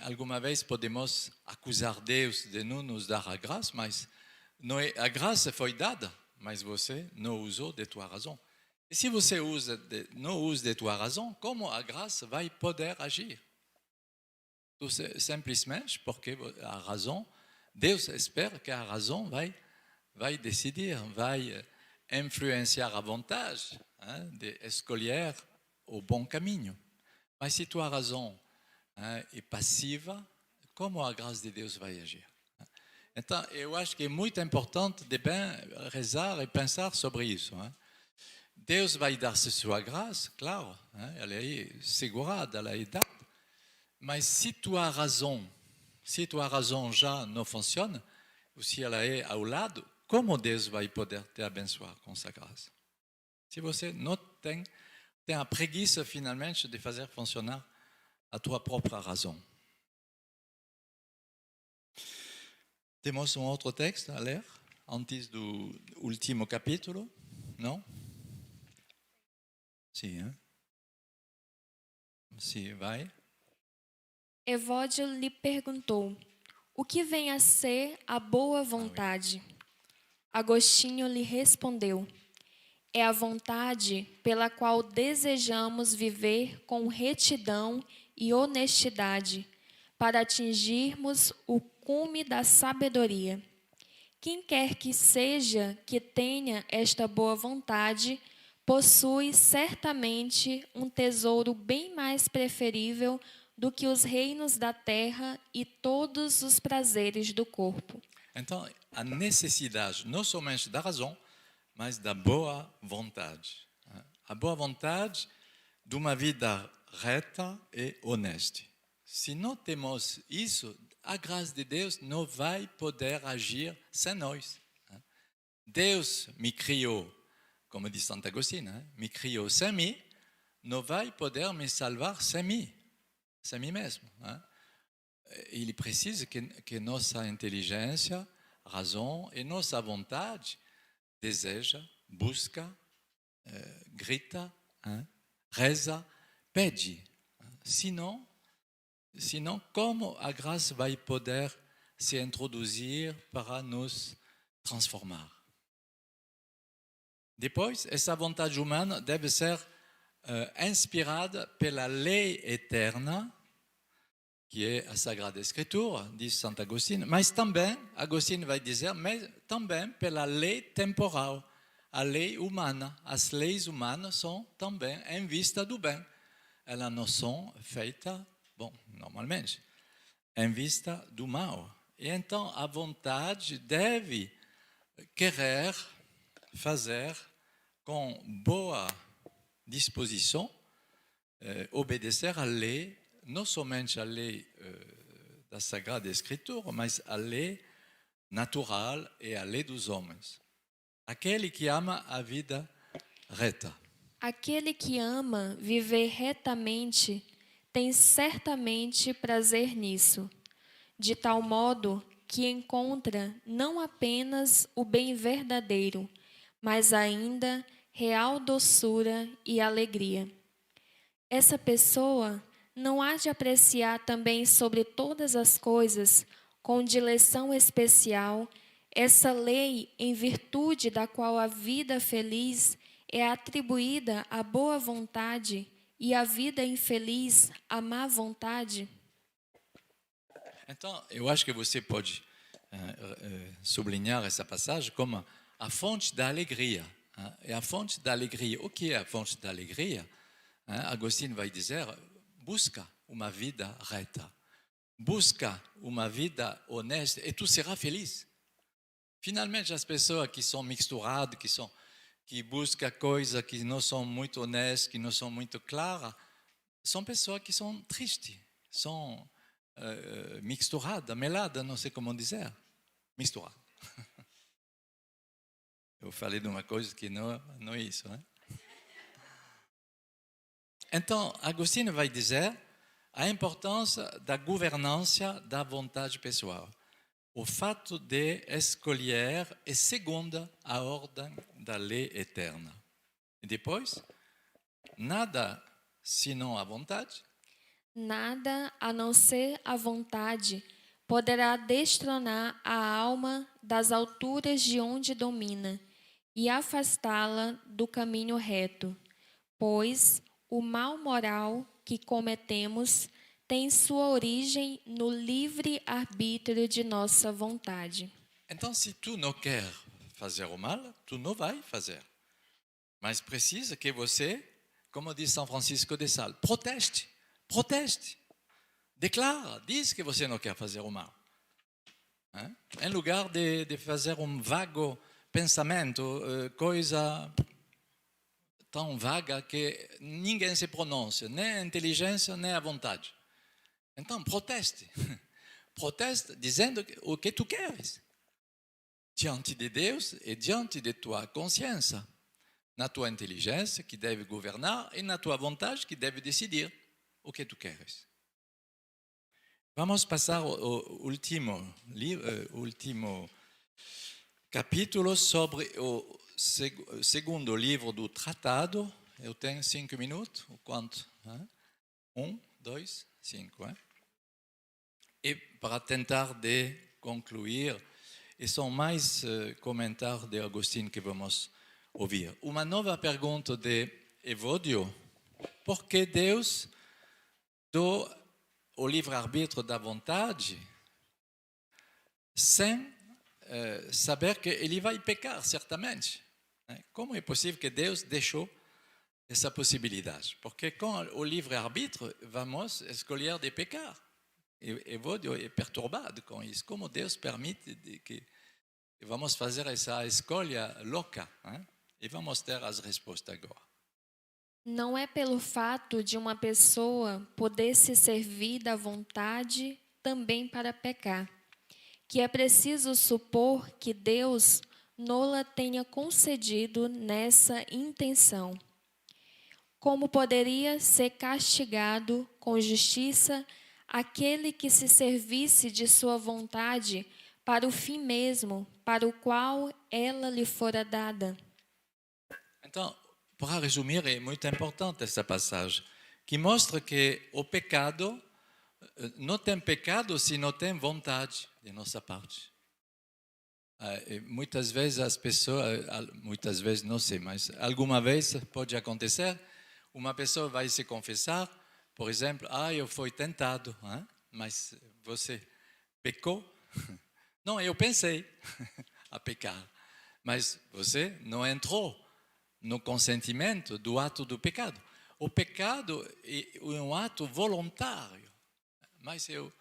Alguma vez podemos acusar Deus de não nos dar a graça, mas não é, a graça foi dada, mas você não usou de tua razão. E se você não usa de tua razão, como a graça vai poder agir? Simplesmente porque a razão, Deus espera que a razão vai decidir, vai influenciar a vontade de escolher o bom caminho. Mas se tua razão é passiva, como a graça de Deus vai agir? Então, eu acho que é muito importante de bem rezar e pensar sobre isso. Deus vai dar-se sua graça, claro, ela é segurada, ela é dada. Mas se tua razão já não funciona, ou se ela é ao lado, como Deus vai poder te abençoar com essa graça? Se você não tem a preguiça, finalmente, de fazer funcionar a tua própria razão. Temos outro texto a ler, antes do último capítulo? Não? Sim, Sim, vai. Evódio lhe perguntou: o que vem a ser a boa vontade? Agostinho lhe respondeu: é a vontade pela qual desejamos viver com retidão e honestidade, para atingirmos o cume da sabedoria. Quem quer que seja que tenha esta boa vontade, possui certamente um tesouro bem mais preferível do que os reinos da terra e todos os prazeres do corpo. Então, a necessidade não somente da razão, mas da boa vontade. A boa vontade de uma vida reta e honesta. Se não temos isso, a graça de Deus não vai poder agir sem nós. Deus me criou, como diz Santo Agostinho, me criou sem mim, não vai poder me salvar sem mim mesmo. Ele precisa que nossa inteligência, razão e nossa vontade deseja, busca, grita, reza, pede. Senão, como a graça vai poder se introduzir para nos transformar? Depois, essa vontade humana deve ser inspirada pela lei eterna, que é a Sagrada Escritura, diz Santo Agostinho, mas também, Agostinho vai dizer, mas também pela lei temporal, a lei humana. As leis humanas são também em vista do bem. Elas não são feitas, normalmente, em vista do mal. E então a vontade deve querer fazer com boa disposição, obedecer à lei, não somente à lei da Sagrada Escritura, mas à lei natural e à lei dos homens. Aquele que ama a vida reta. Aquele que ama viver retamente tem certamente prazer nisso, de tal modo que encontra não apenas o bem verdadeiro, mas ainda real doçura e alegria. Essa pessoa não há de apreciar também sobre todas as coisas, com dileção especial, essa lei em virtude da qual a vida feliz é atribuída à boa vontade e a vida infeliz à má vontade? Então, eu acho que você pode sublinhar essa passagem como a fonte da alegria. É a fonte da alegria. O que é a fonte da alegria? Agostinho vai dizer, busca uma vida reta. Busca uma vida honesta e tu serás feliz. Finalmente, as pessoas que são misturadas, que buscam coisas que não são muito honestas, que não são muito claras, são pessoas que são tristes, são misturadas, meladas, não sei como dizer. Misturadas. Eu falei de uma coisa que não é isso, né? Então, Agostinho vai dizer a importância da governança da vontade pessoal. O fato de escolher é segundo a ordem da lei eterna. E depois, nada senão a vontade. Nada a não ser a vontade poderá destronar a alma das alturas de onde domina e afastá-la do caminho reto, pois o mal moral que cometemos tem sua origem no livre arbítrio de nossa vontade. Então, se tu não quer fazer o mal, tu não vai fazer. Mas precisa que você, como diz São Francisco de Sales, proteste, declara, diz que você não quer fazer o mal. Em lugar de fazer vago pensamento, coisa tão vaga que ninguém se pronuncia, nem a inteligência, nem a vontade. Então, proteste dizendo o que tu queres, diante de Deus e diante de tua consciência, na tua inteligência que deve governar e na tua vontade que deve decidir o que tu queres. Vamos passar ao último capítulo sobre o segundo livro do tratado. Eu tenho 5 minutos, o quanto? 1, 2, 5. E para tentar de concluir, e são mais comentários de Agostinho que vamos ouvir. Uma nova pergunta de Evódio: por que Deus deu o livre-arbítrio da vontade sem saber que ele vai pecar, certamente? Como é possível que Deus deixou essa possibilidade? Porque com o livre-arbítrio, vamos escolher de pecar. Evódio é perturbado com isso. Como Deus permite que vamos fazer essa escolha louca? E vamos ter as respostas agora. Não é pelo fato de uma pessoa poder se servir da vontade também para pecar, que é preciso supor que Deus nola tenha concedido nessa intenção. Como poderia ser castigado com justiça aquele que se servisse de sua vontade para o fim mesmo, para o qual ela lhe fora dada? Então, para resumir, é muito importante essa passagem, que mostra que o pecado, não tem pecado se não tem vontade de nossa parte. Muitas vezes as pessoas, muitas vezes não sei, mas alguma vez pode acontecer, uma pessoa vai se confessar, por exemplo, eu fui tentado, mas você pecou? Não, eu pensei a pecar, mas você não entrou no consentimento do ato do pecado. O pecado é um ato voluntário, mas eu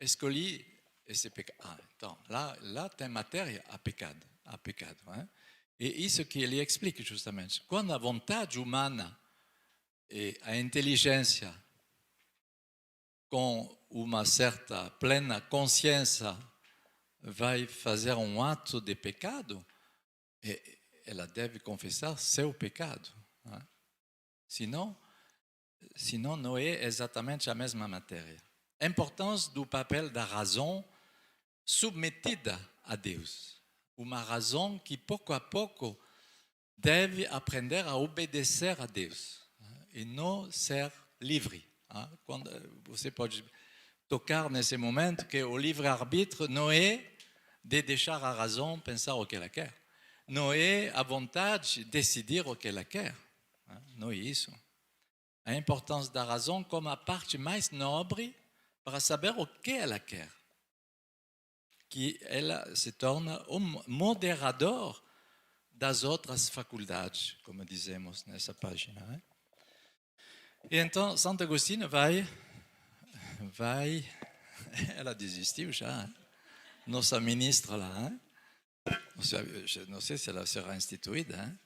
escolhi esse pecado. Então, lá tem matéria a pecado. E isso que ele explica justamente. Quando a vontade humana e a inteligência, com uma certa plena consciência, vai fazer um ato de pecado, ela deve confessar seu pecado. Senão não é exatamente a mesma matéria. A importância do papel da razão submetida a Deus. Uma razão que, pouco a pouco, deve aprender a obedecer a Deus e não ser livre. Quando você pode tocar nesse momento que o livre-arbítrio não é de deixar a razão pensar o que ela quer. Não é a vontade de decidir o que ela quer. Não é isso. A importância da razão como a parte mais nobre para saber o que ela quer. Que ela se torna um moderador das outras faculdades, como dizemos nessa página. E então, Santo Agostinho vai, ela desistiu já, nossa ministra lá, não sei se ela será instituída.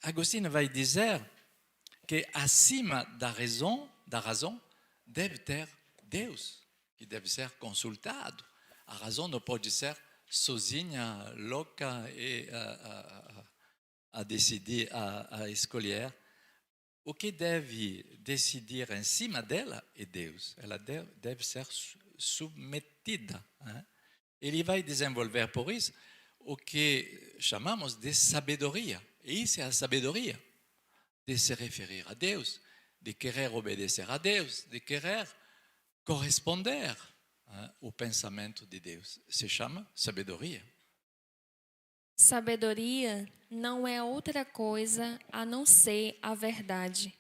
Agostinho vai dizer que acima da razão deve ter Deus, que deve ser consultado. A razão não pode ser sozinha, louca e a decidir, a escolher. O que deve decidir em cima dela é Deus. Ela deve ser submetida. Ele vai desenvolver, por isso, o que chamamos de sabedoria. E isso é a sabedoria de se referir a Deus, de querer obedecer a Deus, de querer corresponder o pensamento de Deus. Se chama sabedoria. Sabedoria não é outra coisa a não ser a verdade,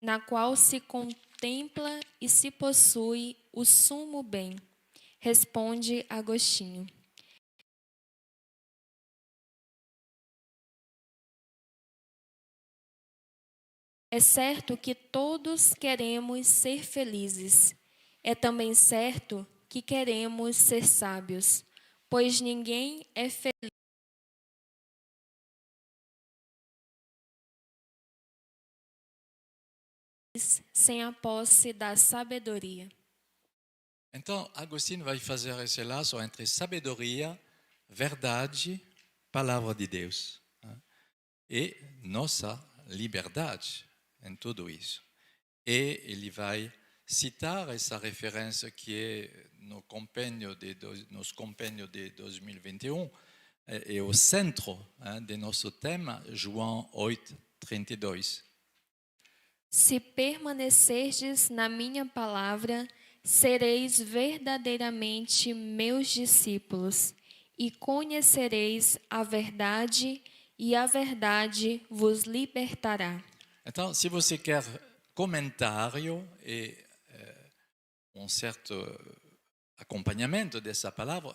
na qual se contempla e se possui o sumo bem, responde Agostinho. É certo que todos queremos ser felizes. É também certo que queremos ser sábios, pois ninguém é feliz sem a posse da sabedoria. Então, Agostinho vai fazer esse laço entre sabedoria, verdade, palavra de Deus, e nossa liberdade em tudo isso. E ele vai citar essa referência que é nos compêndios de 2021, é o centro de nosso tema, João 8:32. Se permanecerdes na minha palavra, sereis verdadeiramente meus discípulos, e conhecereis a verdade, e a verdade vos libertará. Então, se você quer comentário e certo acompanhamento dessa palavra,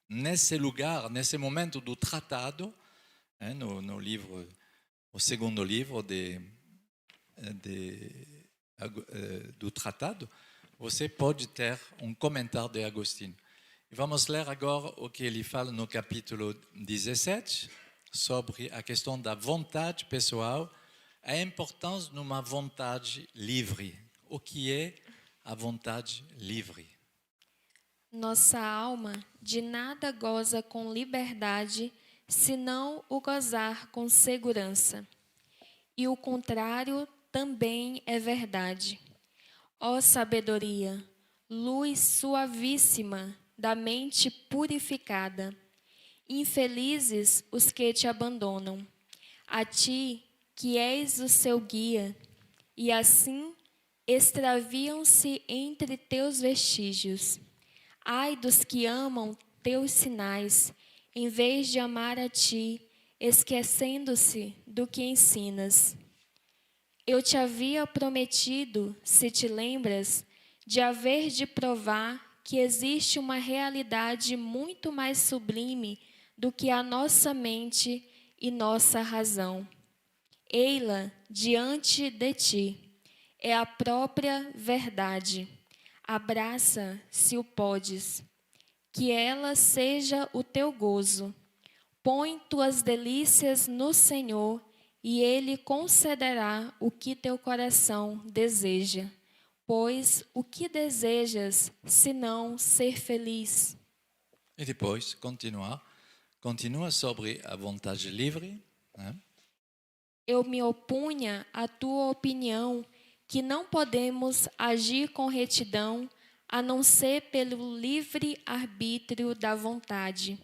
nesse lugar, nesse momento do tratado, no livro, o segundo livro do tratado, você pode ter comentário de Agostinho. E vamos ler agora o que ele fala no capítulo 17, sobre a questão da vontade pessoal, a importância de uma vontade livre. O que é a vontade livre? Nossa alma de nada goza com liberdade, senão o gozar com segurança. E o contrário também é verdade. Ó sabedoria, luz suavíssima da mente purificada, infelizes os que te abandonam, a ti que és o seu guia, e assim extraviam-se entre teus vestígios. Ai dos que amam teus sinais, em vez de amar a ti, esquecendo-se do que ensinas. Eu te havia prometido, se te lembras, de haver de provar que existe uma realidade muito mais sublime do que a nossa mente e nossa razão. Ei-la diante de ti. É a própria verdade. Abraça, se o podes. Que ela seja o teu gozo. Põe tuas delícias no Senhor, e Ele concederá o que teu coração deseja. Pois o que desejas, senão ser feliz? E depois, continua sobre a vontade livre. Eu me opunha à tua opinião, que não podemos agir com retidão, a não ser pelo livre arbítrio da vontade.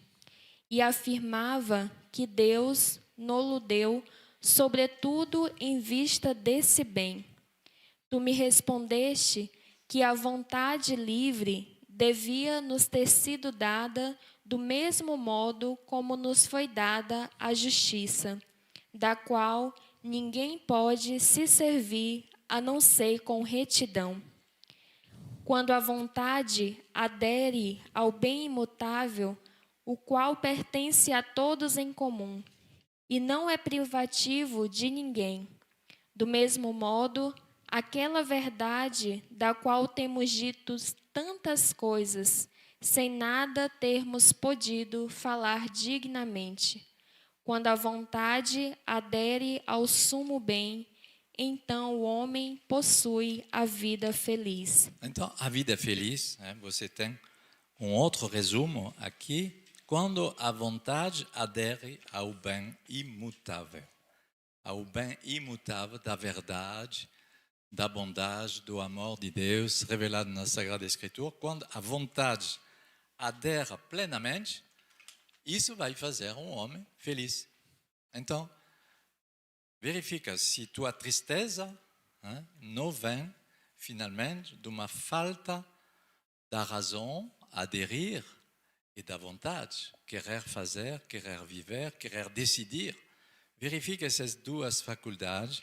E afirmava que Deus nolo deu, sobretudo em vista desse bem. Tu me respondeste que a vontade livre devia nos ter sido dada do mesmo modo como nos foi dada a justiça, da qual ninguém pode se servir a não ser com retidão. Quando a vontade adere ao bem imutável, o qual pertence a todos em comum, e não é privativo de ninguém. Do mesmo modo, aquela verdade da qual temos dito tantas coisas, sem nada termos podido falar dignamente. Quando a vontade adere ao sumo bem, então o homem possui a vida feliz. Então, a vida feliz, você tem outro resumo aqui, quando a vontade adere ao bem imutável da verdade, da bondade, do amor de Deus revelado na Sagrada Escritura. Quando a vontade adere plenamente, isso vai fazer um homem feliz. Então, verifica se tua tristeza não vem finalmente de uma falta da razão, aderir, e da vontade, querer fazer, querer viver, querer decidir. Verifique essas duas faculdades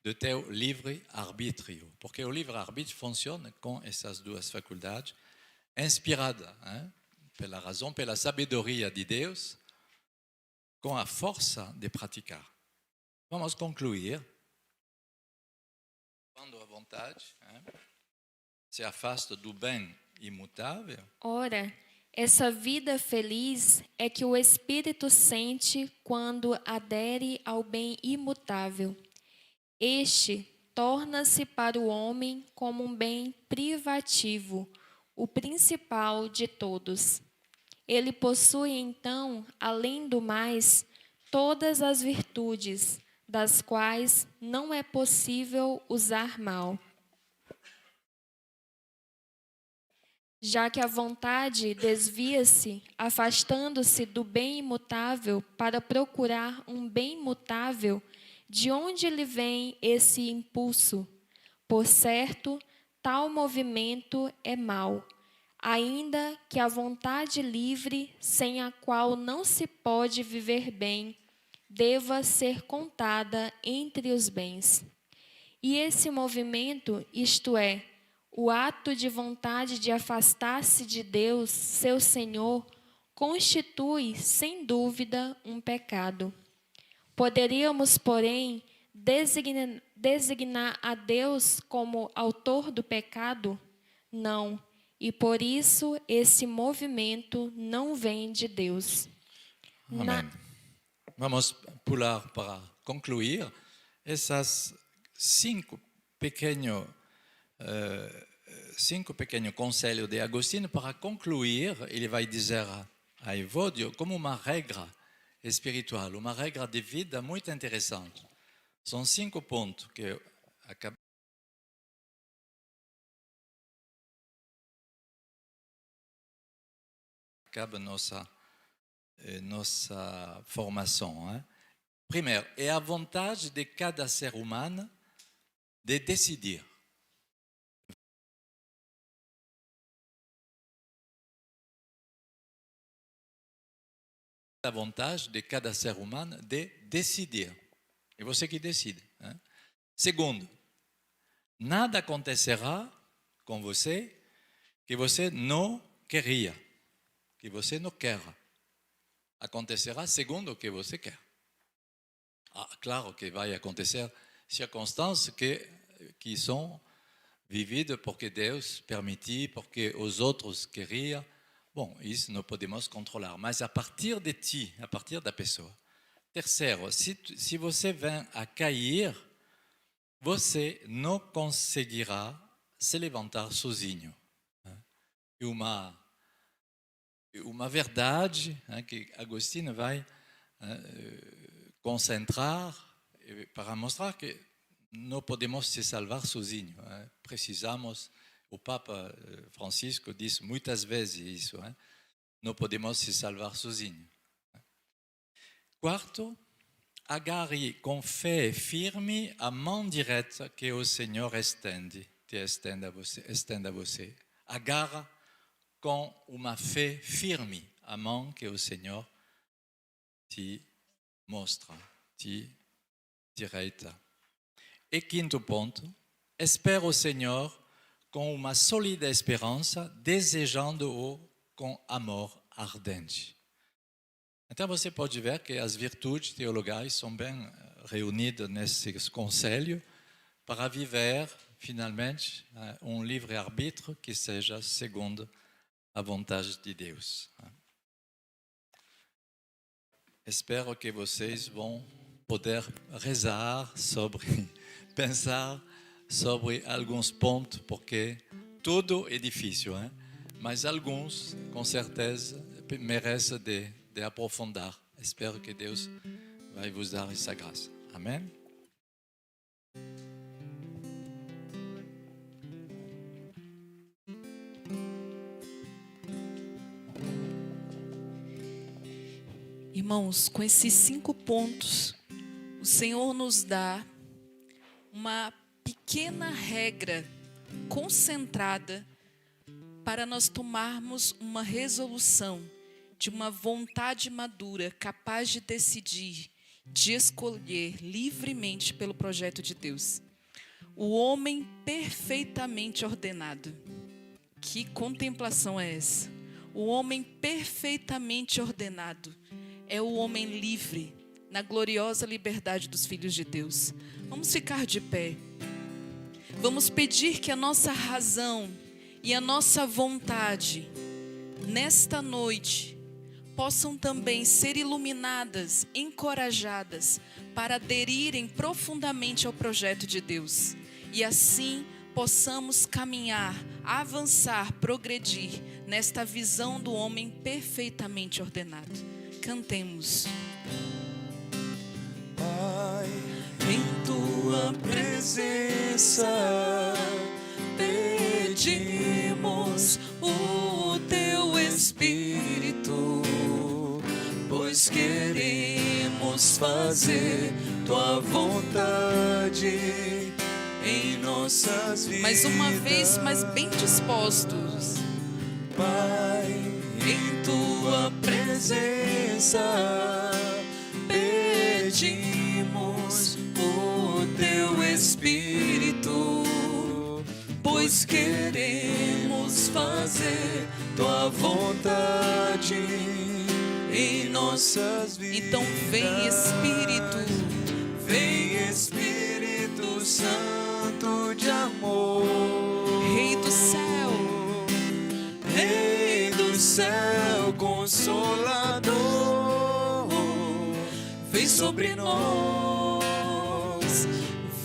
do teu livre-arbítrio, porque o livre-arbítrio funciona com essas duas faculdades, inspirada pela razão, pela sabedoria de Deus, com a força de praticar. Vamos concluir. Quando a vontade se afasta do bem imutável. Ora, essa vida feliz é que o espírito sente quando adere ao bem imutável. Este torna-se para o homem como um bem privativo, o principal de todos. Ele possui, então, além do mais, todas as virtudes, das quais não é possível usar mal. Já que a vontade desvia-se, afastando-se do bem imutável para procurar um bem mutável, de onde lhe vem esse impulso? Por certo, tal movimento é mau, ainda que a vontade livre, sem a qual não se pode viver bem, deva ser contada entre os bens. E esse movimento, isto é, o ato de vontade de afastar-se de Deus, seu Senhor, constitui, sem dúvida, um pecado. Poderíamos, porém, designar a Deus como autor do pecado? Não, e por isso esse movimento não vem de Deus. Amém. Vamos pular para concluir essas cinco pequenos conselhos de Agostinho. Para concluir, ele vai dizer a Evódio como uma regra espiritual, uma regra de vida muito interessante. São 5 pontos que acaba nossa formação. Primeiro, é a vontade de cada ser humano de decidir. A vontade de cada ser humano de decidir. É você que decide. Segundo, nada acontecerá com você que você não queria, que você não quer. Acontecerá segundo o que você quer. Claro que vai acontecer circunstâncias que são vividas porque Deus permitiu, porque os outros queriam. Bom, isso não podemos controlar, mas a partir de ti, a partir da pessoa. Terceiro, se você vem a cair, você não conseguirá se levantar sozinho. E uma verdade que Agostinho vai concentrar para mostrar que não podemos se salvar sozinho. Precisamos, o Papa Francisco diz muitas vezes isso, não podemos se salvar sozinho. Quarto, agarre com fé firme a mão direta que o Senhor estende a você. Agarra com uma fé firme a mão que o Senhor te mostra, te direita. E quinto ponto, espera o Senhor com uma sólida esperança, desejando-o com amor ardente. Então você pode ver que as virtudes teologais são bem reunidas nesses conselhos para viver, finalmente, um livre-arbítrio que seja segundo a vontade de Deus. Espero que vocês vão poder rezar pensar sobre alguns pontos, porque tudo é difícil, mas alguns, com certeza, merecem de aprofundar. Espero que Deus vai vos dar essa graça. Amém? Irmãos, com esses 5 pontos, o Senhor nos dá uma pequena regra concentrada para nós tomarmos uma resolução de uma vontade madura, capaz de decidir, de escolher livremente pelo projeto de Deus. O homem perfeitamente ordenado. Que contemplação é essa? O homem perfeitamente ordenado é o homem livre, na gloriosa liberdade dos filhos de Deus. Vamos ficar de pé. Vamos pedir que a nossa razão e a nossa vontade, nesta noite, possam também ser iluminadas, encorajadas, para aderirem profundamente ao projeto de Deus. E assim possamos caminhar, avançar, progredir nesta visão do homem perfeitamente ordenado. Cantemos. Pai, em tua presença pedimos o teu Espírito, pois queremos fazer tua vontade em nossas vidas. Mais uma vez, mas bem dispostos. Pai, em tua presença pedimos o teu Espírito, pois queremos fazer tua vontade em nossas vidas. Então vem Espírito, vem Espírito Santo de amor, Rei do céu, Rei do céu, Consolador, vem sobre nós,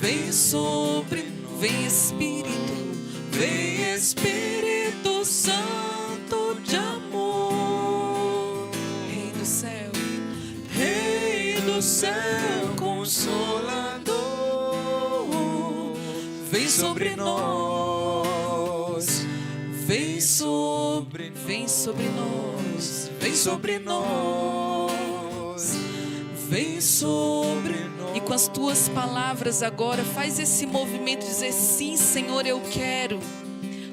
vem sobre nós. vem Espírito, vem Espírito Santo de amor, Rei do céu, Rei do céu, Consolador, vem sobre nós, vem sobre nós, vem sobre nós. vem sobre nós, vem sobre nós. E com as tuas palavras agora, faz esse movimento de dizer: sim, Senhor, eu quero.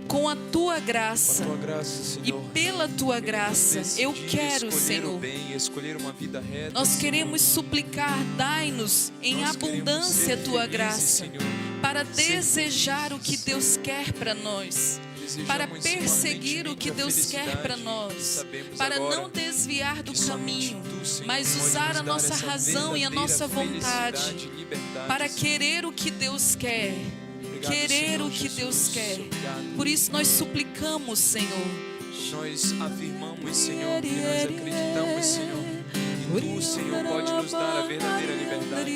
Com a tua graça, Com a tua graça, e Senhor, pela tua graça, eu decidir quero, escolher Senhor. o bem, escolher uma vida reta. Nós Senhor. queremos suplicar, dai-nos em Nós queremos abundância a ser tua felizes, graça, Senhor. para Ser desejar o que felizes. Deus quer para nós, Desejamos para sim, perseguir o que ardentemente a Deus quer para felicidade, e nós, sabemos para agora não desviar do que somente caminho, Tu, Senhor, mas pode usar nos a dar nossa essa razão e a verdadeira nossa vontade felicidade e liberdade, para Senhor. querer o que Deus quer, Obrigado, querer Senhor o que Jesus. Deus quer. Obrigado. Por isso nós suplicamos, Senhor. Nós afirmamos, Senhor, que nós acreditamos, Senhor, que Tu, Senhor, pode nos dar a verdadeira liberdade,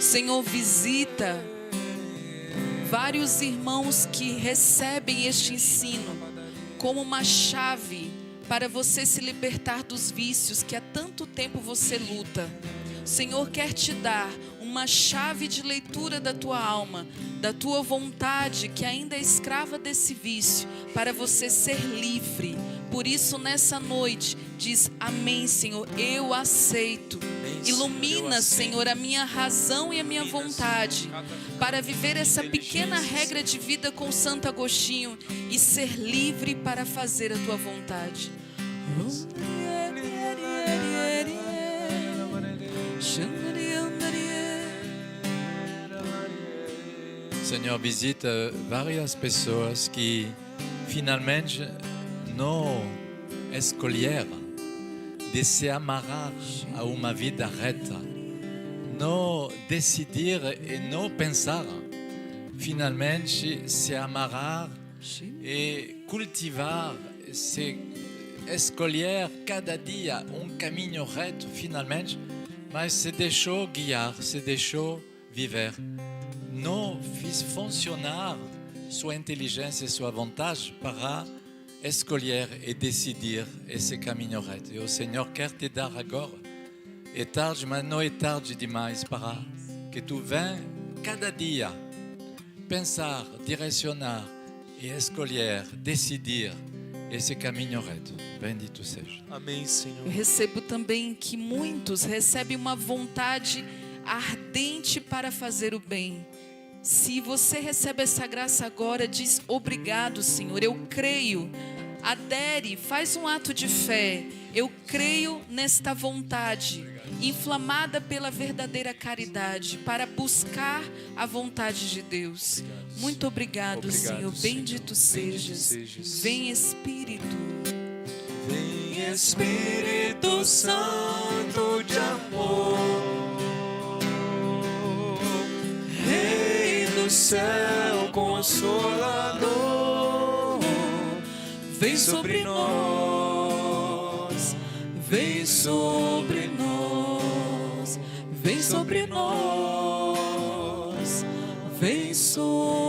Senhor, visita vários irmãos que recebem este ensino como uma chave para você se libertar dos vícios que há tanto tempo você luta. O Senhor quer te dar uma chave de leitura da tua alma, da tua vontade que ainda é escrava desse vício, para você ser livre. Por isso, nessa noite, diz: amém, Senhor, eu aceito. Ilumina, Senhor, a minha razão e a minha vontade para viver essa pequena regra de vida com Santo Agostinho e ser livre para fazer a tua vontade. Senhor, visita várias pessoas que finalmente não escolheram de se amarrar a uma vida reta, não decidir e não pensar, finalmente se amarrar e cultivar, se escolher cada dia caminho reto, finalmente, mas se deixou guiar, se deixou viver. Não fiz funcionar sua inteligência e sua vontade para escolher e decidir esse caminho reto. E o Senhor quer te dar agora. É tarde, mas não é tarde demais para que tu venhas cada dia pensar, direcionar e escolher, decidir esse caminho reto. Bendito seja. Amém, Senhor. Eu recebo também que muitos recebem uma vontade ardente para fazer o bem. Se você recebe essa graça agora, diz obrigado, Senhor. Eu creio. Adere, faz um ato de fé. Eu creio nesta vontade, inflamada pela verdadeira caridade, para buscar a vontade de Deus. Muito obrigado, Senhor. Bendito sejas. Vem, Espírito. Vem, Espírito Santo de amor, Rei do céu consolador. Vem sobre nós, vem sobre nós, vem sobre nós, vem sobre